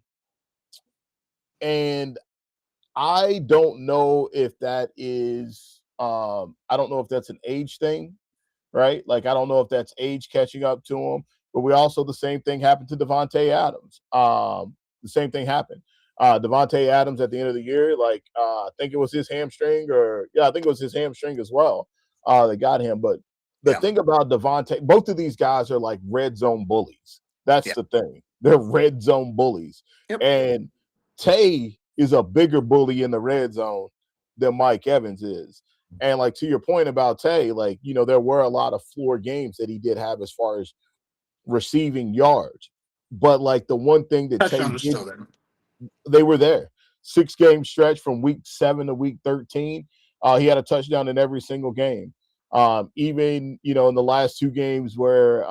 Speaker 1: and I don't know if that is I don't know if that's an age thing, right? Like I don't know if that's age catching up to him, but we also the same thing happened to Devontae Adams. The same thing happened. Devontae Adams at the end of the year, like I think it was his hamstring, or yeah, I think it was his hamstring as well. That got him. But the
Speaker 2: Yeah.
Speaker 1: thing about Devontae, both of these guys are like red zone bullies. That's
Speaker 2: Yeah.
Speaker 1: the thing. They're red zone bullies.
Speaker 2: Yep.
Speaker 1: And Tay is a bigger bully in the red zone than Mike Evans is. And like to your point about Tay, like there were a lot of floor games that he did have as far as receiving yards. But like the one thing that Tay
Speaker 2: Touchdown was
Speaker 1: did,
Speaker 2: still there.
Speaker 1: they were there. 6 game stretch from week 7 to week 13. He had a touchdown in every single game. Even in the last 2 games where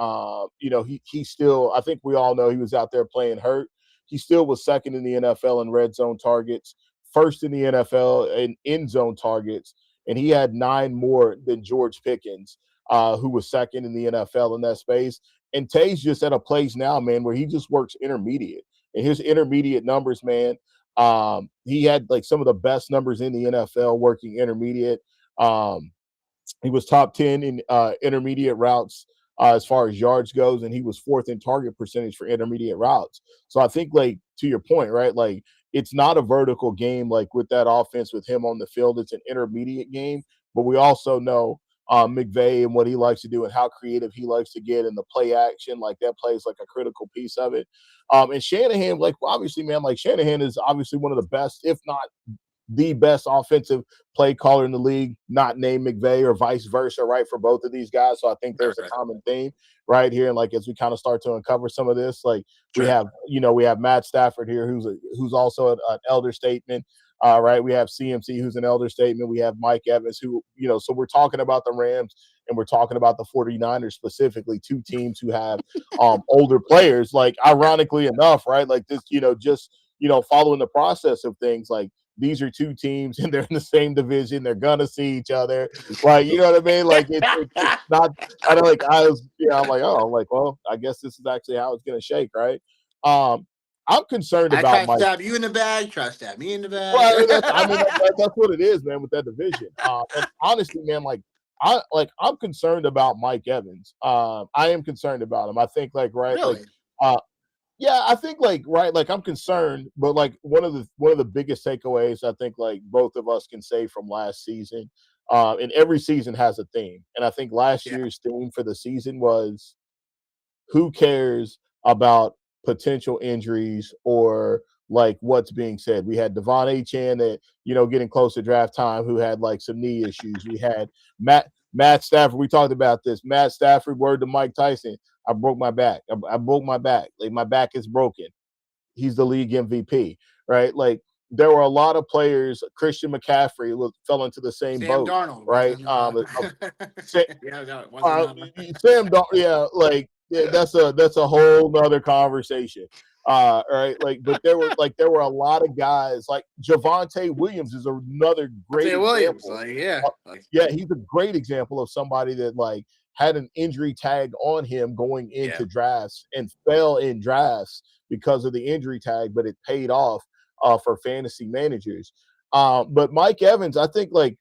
Speaker 1: he still, I think we all know he was out there playing hurt. He still was second in the NFL in red zone targets, first in the NFL in end zone targets, and he had 9 more than George Pickens, who was second in the NFL in that space. And Tay's just at a place now, man, where he just works intermediate. And his intermediate numbers, man, he had like some of the best numbers in the NFL working intermediate. He was top 10 in intermediate routes as far as yards goes, and he was fourth in target percentage for intermediate routes. So I think, like, to your point, right? Like, it's not a vertical game like with that offense with him on the field. It's an intermediate game, but we also know McVay and what he likes to do and how creative he likes to get in the play action. Like that plays like a critical piece of it. And Shanahan, like obviously, man, like Shanahan is obviously one of the best, if not the best offensive play caller in the league, not named McVay or vice versa, right? For both of these guys. So I think there's a
Speaker 2: Right.
Speaker 1: common theme right here. And like as we kind of start to uncover some of this, like we
Speaker 2: Sure.
Speaker 1: have Matt Stafford here, who's also an elder statesman. Right. We have CMC, who's an elder statement. We have Mike Evans, who, so we're talking about the Rams and we're talking about the 49ers specifically, 2 teams who have older players. Like, ironically enough, right? Like this, just, following the process of things, like these are two teams and they're in the same division. They're gonna see each other. Like, you know what I mean? Like it's not. I don't like. I was. Yeah. I'm like, oh, I'm like, well, I guess this is actually how it's gonna shake, right? Um, I'm concerned
Speaker 2: I
Speaker 1: about
Speaker 2: try to
Speaker 1: Mike.
Speaker 2: stab you in the bag, try to stab me in the
Speaker 1: Well,
Speaker 2: bag.
Speaker 1: that's what it is, man, with that division. And honestly, man, I'm concerned about Mike Evans. I am concerned about him. I think like right, like
Speaker 2: Really?
Speaker 1: uh, yeah, I think like right, like I'm concerned, but like one of the biggest takeaways I think like both of us can say from last season, and every season has a theme, and I think last
Speaker 2: Yeah.
Speaker 1: year's theme for the season was who cares about potential injuries or like what's being said. We had Devon Achan that, getting close to draft time who had like some knee issues. We had Matt Stafford. We talked about this. Matt Stafford, word to Mike Tyson, I broke my back. I broke my back. Like my back is broken. He's the league MVP, right? Like there were a lot of players. Christian McCaffrey fell into the same
Speaker 2: Sam
Speaker 1: boat,
Speaker 2: Darnold
Speaker 1: right?
Speaker 2: wasn't yeah, no, it wasn't
Speaker 1: Sam, yeah, like yeah, that's a whole nother conversation. Right, like, but there were a lot of guys like Javonte Williams is another great
Speaker 2: Isaiah Williams,
Speaker 1: example.
Speaker 2: like yeah.
Speaker 1: Yeah, he's a great example of somebody that like had an injury tag on him going
Speaker 2: Yeah.
Speaker 1: into drafts and fell in drafts because of the injury tag, but it paid off for fantasy managers. But Mike Evans, I think like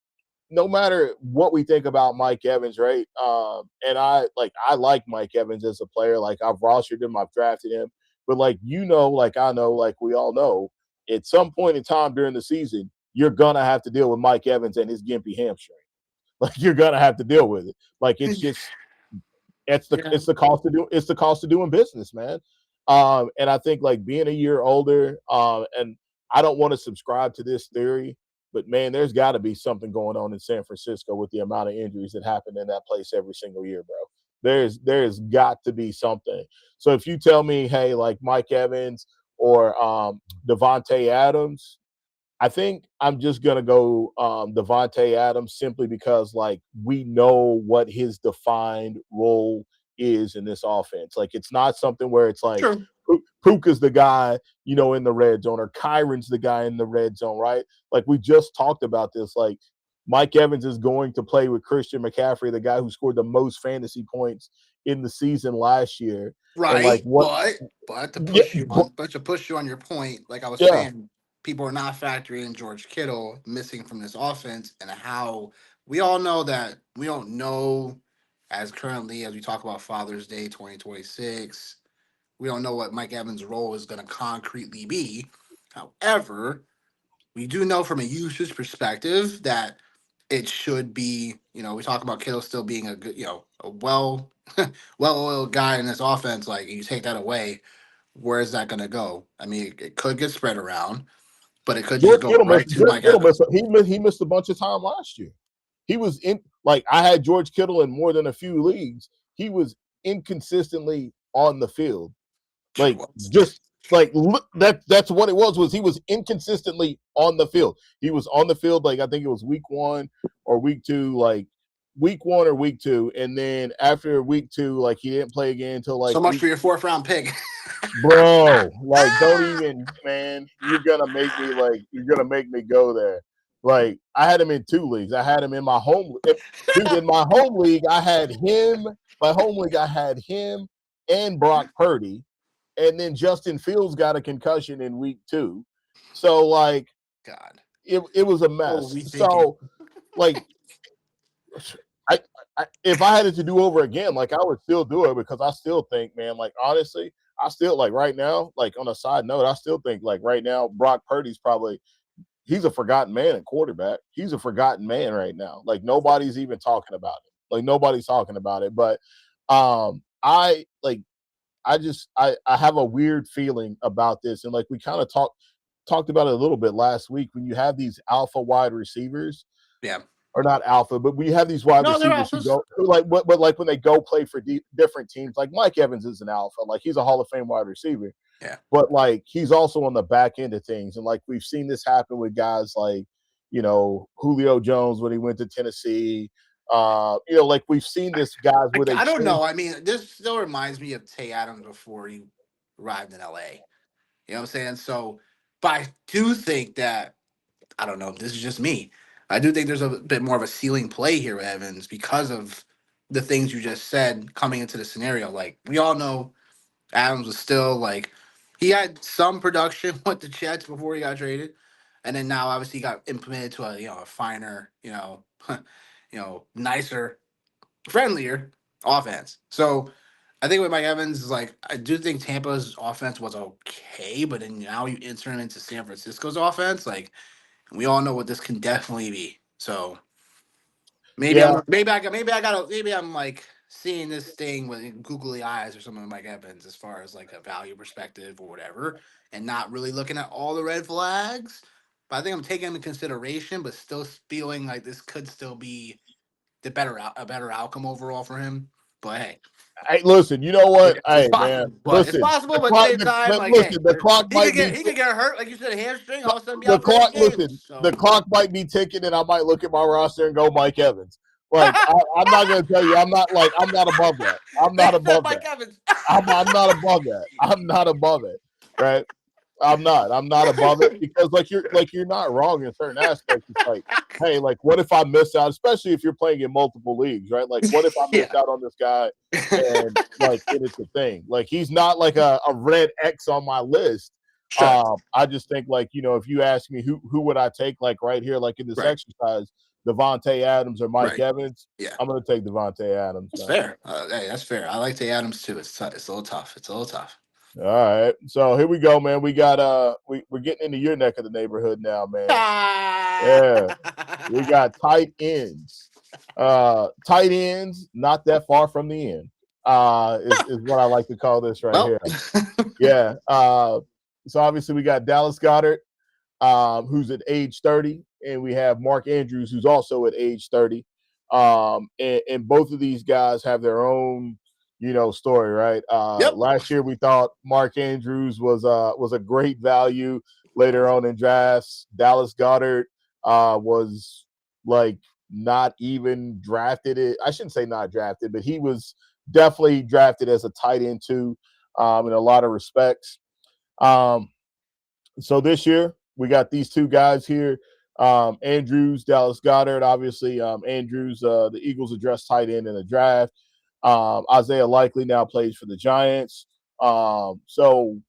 Speaker 1: no matter what we think about Mike Evans, right? And I like Mike Evans as a player. Like I've rostered him, I've drafted him, but like like I know, like we all know, at some point in time during the season, you're gonna have to deal with Mike Evans and his gimpy hamstring. Like you're gonna have to deal with it. Like it's just
Speaker 2: Yeah.
Speaker 1: it's the cost of doing business, man. And I think like being a year older, and I don't want to subscribe to this theory, but man, there's got to be something going on in San Francisco with the amount of injuries that happen in that place every single year, bro. There's got to be something. So if you tell me, hey, like Mike Evans or Devontae Adams, I think I'm just gonna go Devontae Adams simply because like we know what his defined role is in this offense. Like it's not something where it's like
Speaker 2: True.
Speaker 1: Puka's the guy, in the red zone, or Kyron's the guy in the red zone, right? Like we just talked about this. Like Mike Evans is going to play with Christian McCaffrey, the guy who scored the most fantasy points in the season last year. And like
Speaker 2: Right,
Speaker 1: what
Speaker 2: but to
Speaker 1: yeah,
Speaker 2: push you on, but to push you on your point, like I was
Speaker 1: yeah,
Speaker 2: saying, people are not factoring in George Kittle missing from this offense and how we all know that we don't know as currently as we talk about Father's Day 2026. We don't know what Mike Evans' role is going to concretely be. However, we do know from a usage perspective that it should be, we talk about Kittle still being a good, a well-oiled guy in this offense. Like you take that away, where is that going to go? I mean, it could get spread around, but it could just go right to
Speaker 1: George
Speaker 2: Mike
Speaker 1: Kittle
Speaker 2: Evans.
Speaker 1: he missed a bunch of time last year. He was in like I had George Kittle in more than a few leagues. He was inconsistently on the field. Like just like that's what it was he was inconsistently on the field. He was on the field like I think it was week 1 or week 2, like week 1 or week 2, and then after week 2, like he didn't play again until like
Speaker 2: So much for your fourth round pick.
Speaker 1: bro. Like don't even, man. You're gonna make me go there. Like I had him in 2 leagues. I had him in my dude. In my home league, I had him. My home league, I had him and Brock Purdy, and then Justin Fields got a concussion in week 2. So like
Speaker 2: God,
Speaker 1: it was a
Speaker 2: what
Speaker 1: mess.
Speaker 2: were we thinking?
Speaker 1: So like I, if I had it to do over again, like I would still do it because I still think, man, like honestly, I still like right now, like on a side note, I still think like right now, Brock Purdy's probably he's a forgotten man at quarterback. He's a forgotten man right now. Like nobody's even talking about it. Like nobody's talking about it. But I like I have a weird feeling about this. And like we kind of talked about it a little bit last week when you have these alpha wide receivers,
Speaker 2: Yeah.
Speaker 1: or not alpha, but we have these wide
Speaker 2: No, they're
Speaker 1: receivers who
Speaker 2: alphas.
Speaker 1: go like, but like when they go play for different teams, like Mike Evans is an alpha, like he's a Hall of Fame wide receiver,
Speaker 2: Yeah.
Speaker 1: but like he's also on the back end of things, and like we've seen this happen with guys like Julio Jones when he went to Tennessee. Like we've seen this guys where they
Speaker 2: I don't
Speaker 1: change.
Speaker 2: know. I mean, this still reminds me of Tay Adams before he arrived in LA. You know what I'm saying? So, but I do think that I don't know. This is just me. I do think there's a bit more of a ceiling play here with Evans because of the things you just said coming into the scenario. Like we all know, Adams was still like he had some production with the Jets before he got traded, and then now obviously he got implemented to a a finer, nicer, friendlier offense. So I think with Mike Evans is like I do think Tampa's offense was okay, but then now you enter him into San Francisco's offense, like we all know what this can definitely be. So
Speaker 1: Yeah,
Speaker 2: maybe I'm like seeing this thing with googly eyes or something like Evans as far as like a value perspective or whatever, and not really looking at all the red flags. But I think I'm taking into consideration, but still feeling like this could still be a better outcome overall for him. But hey,
Speaker 1: hey, listen, you know what?
Speaker 2: it's
Speaker 1: Hey, man,
Speaker 2: possible. But it's
Speaker 1: listen.
Speaker 2: possible.
Speaker 1: The
Speaker 2: But at the
Speaker 1: clock,
Speaker 2: same time, like hey,
Speaker 1: listen. The clock might be
Speaker 2: he could get hurt, like you said, a hamstring. All of a sudden, be
Speaker 1: the
Speaker 2: out for 8
Speaker 1: clock.
Speaker 2: games.
Speaker 1: Listen, the
Speaker 2: So
Speaker 1: clock might be ticking, and I might look at my roster and go Mike Evans. Like I'm not gonna tell you, I'm not above that. I'm
Speaker 2: they
Speaker 1: not
Speaker 2: said
Speaker 1: above
Speaker 2: Mike
Speaker 1: that.
Speaker 2: Evans.
Speaker 1: I'm not above that. I'm not above it. Right? I'm not. I'm not above it because you're not wrong in certain aspects. It's like, hey, like what if I miss out, especially if you're playing in multiple leagues, right? Like what if I miss
Speaker 2: Yeah.
Speaker 1: out on this guy and like it's a thing. Like he's not like a red X on my list.
Speaker 2: Sure.
Speaker 1: I just think like, if you ask me who would I take like right here, like in this
Speaker 2: Right.
Speaker 1: exercise, Devontae Adams or Mike
Speaker 2: Right.
Speaker 1: Evans,
Speaker 2: Yeah.
Speaker 1: I'm gonna take Devontae Adams,
Speaker 2: That's
Speaker 1: man.
Speaker 2: fair. Hey, that's fair. I like Tay Adams too. It's a little tough. It's a little tough.
Speaker 1: All right. So here we go, man. We got we're getting into your neck of the neighborhood now, man. Yeah. We got tight ends. Tight ends, not that far from the end. Is what I like to call this right
Speaker 2: Well,
Speaker 1: here. Yeah. So obviously we got Dallas Goddard, who's at age 30, and we have Mark Andrews, who's also at age 30. And both of these guys have their own, story, right?
Speaker 2: yep.
Speaker 1: Last year we thought Mark Andrews was a great value later on in drafts. Dallas Goddard was like not even drafted. I shouldn't say not drafted, but he was definitely drafted as a tight end too, in a lot of respects. Um, so this year we got these two guys here, Andrews, Dallas Goddard. Obviously, Andrews, the Eagles addressed tight end in the draft. Isaiah Likely now plays for the Giants. So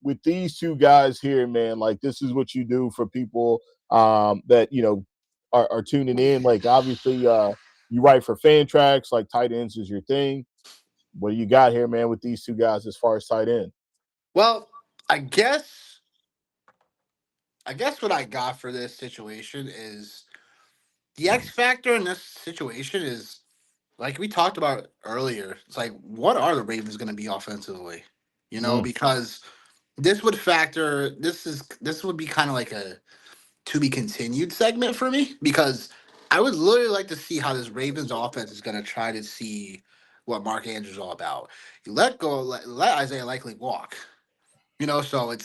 Speaker 1: with these two guys here, man, like this is what you do for people that are tuning in. Like obviously, you write for Fan Tracks, like tight ends is your thing. What do you got here, man, with these two guys as far as tight end?
Speaker 2: Well, I guess what I got for this situation is the X factor in this situation is like we talked about earlier. It's like what are the Ravens going to be offensively?
Speaker 1: Mm.
Speaker 2: Because this would be kind of like a to be continued segment for me because I would literally like to see how this Ravens offense is going to try to see what Mark Andrews is all about. You let Isaiah Likely walk, so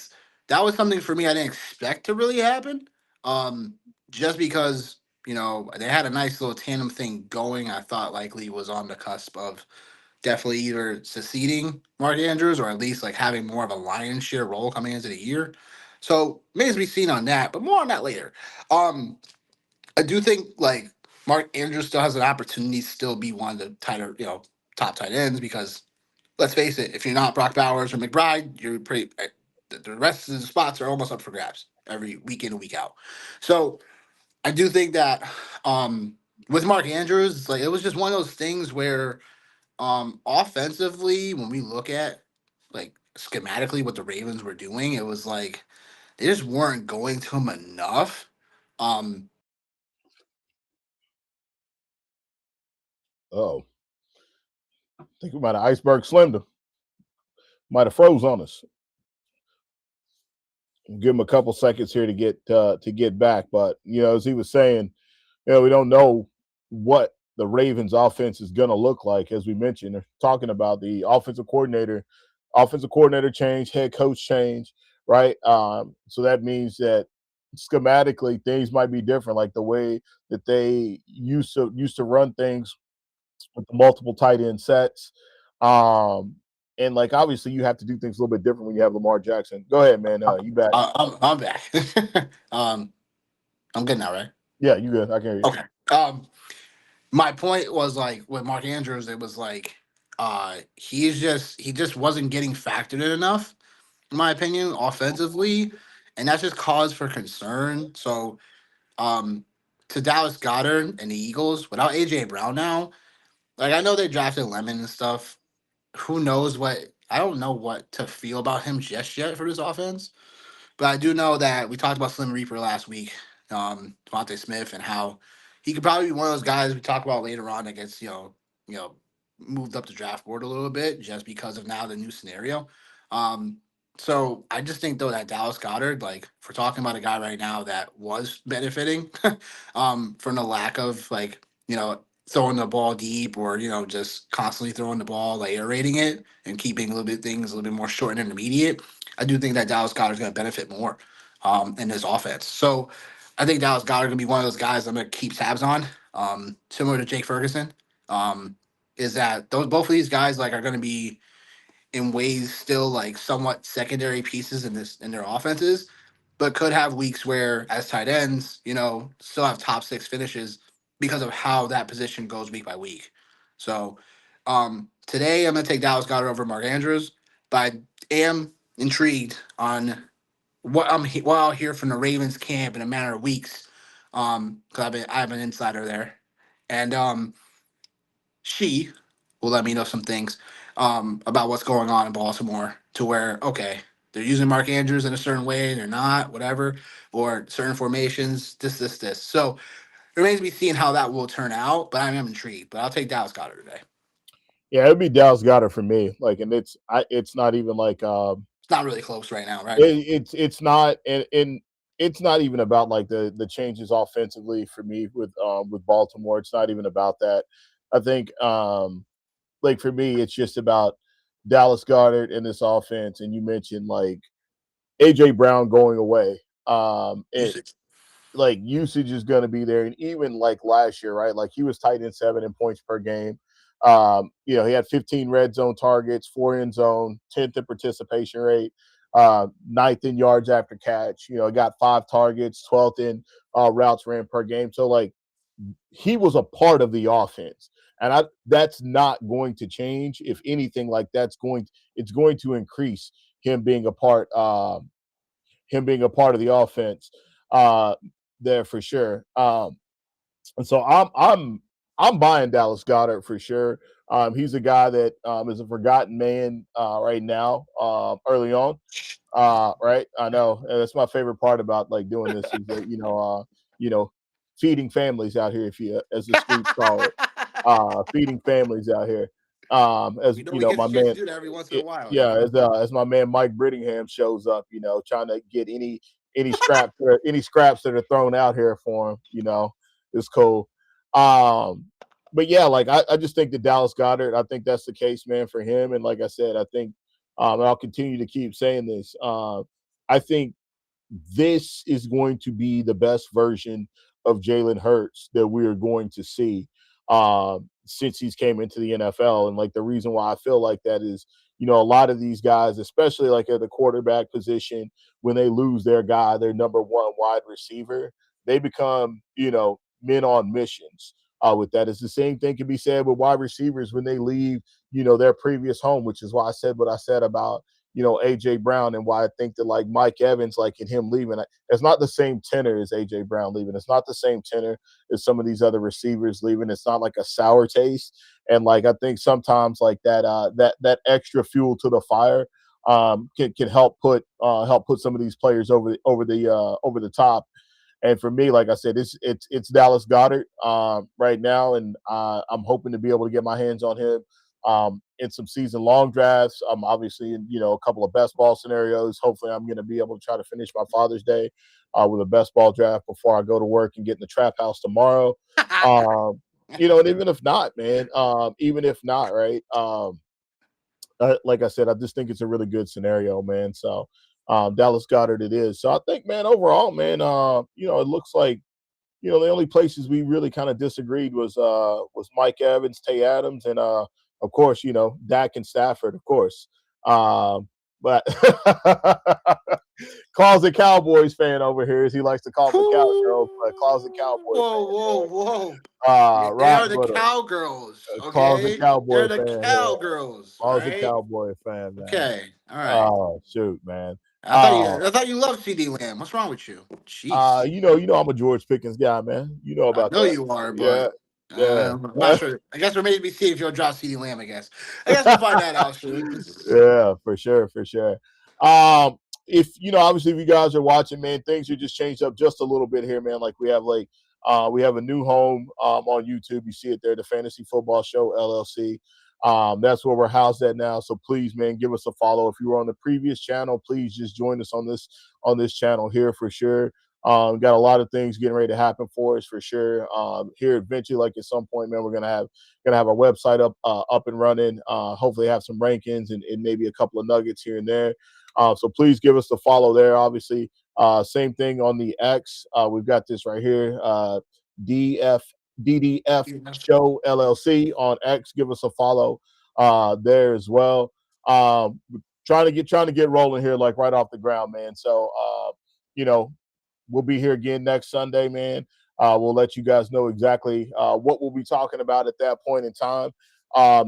Speaker 2: that was something for me I didn't expect to really happen. Um, just because they had a nice little tandem thing going, I thought Likely was on the cusp of definitely either succeeding Mark Andrews or at least like having more of a lion's share role coming into the year. So remains to be seen on that, but more on that later. Um, I do think like Mark Andrews still has an opportunity to still be one of the top tight ends because let's face it, if you're not Brock Bowers or McBride, you're pretty. The rest of the spots are almost up for grabs every week in and week out. So I do think that with Mark Andrews, it's like it was just one of those things where offensively, when we look at like schematically what the Ravens were doing, it was like they just weren't going to him enough. Um,
Speaker 1: Oh, I think we might have iceberg slimmed him. Might have froze on us. Give him a couple seconds here to get back, but as he was saying, we don't know what the Ravens offense is going to look like. As we mentioned, they're talking about the offensive coordinator change, head coach change, right? So that means that schematically things might be different, like the way that they used to run things with the multiple tight end sets. Um, and like obviously you have to do things a little bit different when you have Lamar Jackson. Go ahead, man. You back.
Speaker 2: I'm back. um, I'm good now, right?
Speaker 1: Yeah, you good. I can hear you.
Speaker 2: Okay. My point was like with Mark Andrews, it was like he just wasn't getting factored in enough, in my opinion, offensively, and that's just cause for concern. So um to Dallas Goddard and the Eagles, without AJ Brown now, like I know they drafted Lemon and stuff. Who knows what I don't know what to feel about him just yet for this offense. But I do know that we talked about Slim Reaper last week, Devontae Smith, and how he could probably be one of those guys we talk about later on that gets you know, moved up the draft board a little bit just because of now the new scenario. Um, so I just think though that Dallas Goddard, like, if we're talking about a guy right now that was benefiting, from the lack of like throwing the ball deep or just constantly throwing the ball, like aerating it and keeping a little bit things a little bit more short and intermediate. I do think that Dallas Goddard is going to benefit more in this offense. So I think Dallas Goddard going to be one of those guys I'm going to keep tabs on, similar to Jake Ferguson. Is that those both of these guys like are going to be in ways still like somewhat secondary pieces in their offenses, but could have weeks where as tight ends, still have top six finishes because of how that position goes week by week. So today I'm gonna take Dallas Goddard over Mark Andrews, but I am intrigued on what I'll hear from the Ravens camp in a matter of weeks. Because I have an insider there, and she will let me know some things about what's going on in Baltimore to where, okay, they're using Mark Andrews in a certain way, they're not, whatever, or certain formations, this. So it remains to be seen how that will turn out, but I am intrigued. But I'll take Dallas Goddard today.
Speaker 1: Yeah, it'd be Dallas Goddard for me. Like, and it's not even like
Speaker 2: It's not really close right now, right?
Speaker 1: it's not, and it's not even about like the changes offensively for me with Baltimore. It's not even about that. I think like for me, it's just about Dallas Goddard in this offense, and you mentioned like AJ Brown going away. It
Speaker 2: Usage.
Speaker 1: like usage is going to be there, and even like last year, right? Like he was tight end 7 in points per game. He had 15 red zone targets, 4 end zone, 10th in participation rate, ninth in yards after catch. Got 5 targets, 12th in routes ran per game. So like he was a part of the offense. And that's not going to change. If anything, like it's going to increase him being a part of the offense uh, there for sure. And so I'm buying Dallas Goddard for sure. He's a guy that is a forgotten man right now. Early on, right? I know, and that's my favorite part about like doing this is that feeding families out here, if you as the streets call it, feeding families out here. As
Speaker 2: We know
Speaker 1: you
Speaker 2: we
Speaker 1: know,
Speaker 2: get
Speaker 1: my
Speaker 2: the chance to
Speaker 1: man,
Speaker 2: do that every once in a while,
Speaker 1: yeah, as my man Mike Brittingham shows up, trying to get any scraps that are thrown out here for him, is cool. Um, but yeah, like I just think that Dallas Goddard, I think that's the case, man, for him. And like I said, I think, and I'll continue to keep saying this. I think this is going to be the best version of Jalen Hurts that we are going to see since he's came into the NFL. And like the reason why I feel like that is, a lot of these guys, especially like at the quarterback position, when they lose their guy, their number one wide receiver, they become, men on missions. With that, it's the same thing can be said with wide receivers when they leave, their previous home, which is why I said what I said about AJ Brown, and why I think that like Mike Evans, like in him leaving, it's not the same tenor as AJ Brown leaving. It's not the same tenor as some of these other receivers leaving. It's not like a sour taste. And like I think sometimes like that extra fuel to the fire can help put some of these players over the top. And for me, like I said, it's Dallas Goddard right now, and I'm hoping to be able to get my hands on him in some season long drafts. Obviously in a couple of best ball scenarios. Hopefully, I'm going to be able to try to finish my Father's Day with a best ball draft before I go to work and get in the trap house tomorrow. Um, and even if not, man, even if not, right? Like I said, I just think it's a really good scenario, man. So Dallas Goddard it is. So I think, man, overall, man, it looks like the only places we really kind of disagreed was Mike Evans, Tay Adams, and of course, Dak and Stafford, of course. But Closet Cowboys fan over here, as he likes to call them, the Cowgirls, but closet Cowboy
Speaker 2: Whoa,
Speaker 1: fan,
Speaker 2: whoa,
Speaker 1: man.
Speaker 2: whoa. Yeah, they
Speaker 1: Rock
Speaker 2: are the
Speaker 1: with a
Speaker 2: cowgirls,
Speaker 1: closet
Speaker 2: okay? They're
Speaker 1: Cowboy
Speaker 2: the
Speaker 1: fan here.
Speaker 2: cowgirls, all
Speaker 1: Closet
Speaker 2: right?
Speaker 1: Cowboy fan, man.
Speaker 2: Okay, all right.
Speaker 1: Oh shoot, man.
Speaker 2: I thought you loved CD Lamb. What's wrong with you? Jeez.
Speaker 1: You know, I'm a George Pickens guy, man. You know
Speaker 2: I
Speaker 1: about
Speaker 2: know
Speaker 1: that.
Speaker 2: you are,
Speaker 1: Yeah,
Speaker 2: but
Speaker 1: yeah.
Speaker 2: I'm not sure. I guess we're maybe be see if you'll drop CD Lamb. I guess we'll find that out soon.
Speaker 1: Yeah, for sure, for sure. Um, if you know, obviously, if you guys are watching, man, things are just changed up just a little bit here, man. Like we have a new home on YouTube. You see it there, the Fantasy Football Show LLC. That's where we're housed at now. So please, man, give us a follow. If you were on the previous channel, please just join us on this channel here for sure. Got a lot of things getting ready to happen for us for sure. Here eventually, like at some point, man, we're gonna have our website up and running. Hopefully, have some rankings and maybe a couple of nuggets here and there. So please give us the follow there. Obviously, same thing on the X. We've got this right here. DDF Show LLC on X. Give us a follow there as well. Trying to get rolling here like right off the ground, man. So you know, we'll be here again next Sunday, man. We'll let you guys know exactly what we'll be talking about at that point in time.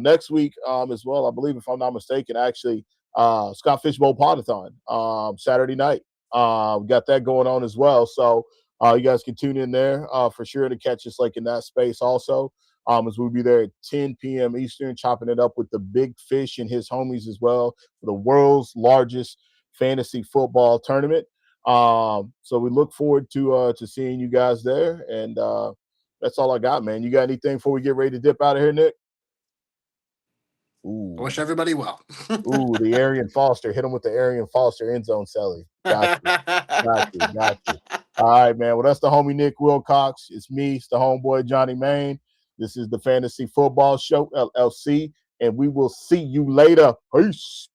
Speaker 1: Next week as well, I believe, if I'm not mistaken, actually, Scott Fishbowl Podathon Saturday night. We got that going on as well. So you guys can tune in there for sure to catch us like in that space also. As we'll be there at 10 p.m. Eastern, chopping it up with the Big Fish and his homies as well for the world's largest fantasy football tournament. So we look forward to seeing you guys there, and that's all I got, man. You got anything before we get ready to dip out of here, Nick?
Speaker 2: I wish everybody well.
Speaker 1: Ooh, the Arian Foster. Hit him with the Arian Foster end zone celly. Got you. All right, man. Well, that's the homie Nick Wilcox. It's me. It's the homeboy Johnny Main. This is the Fantasy Football Show LLC, and we will see you later. Peace.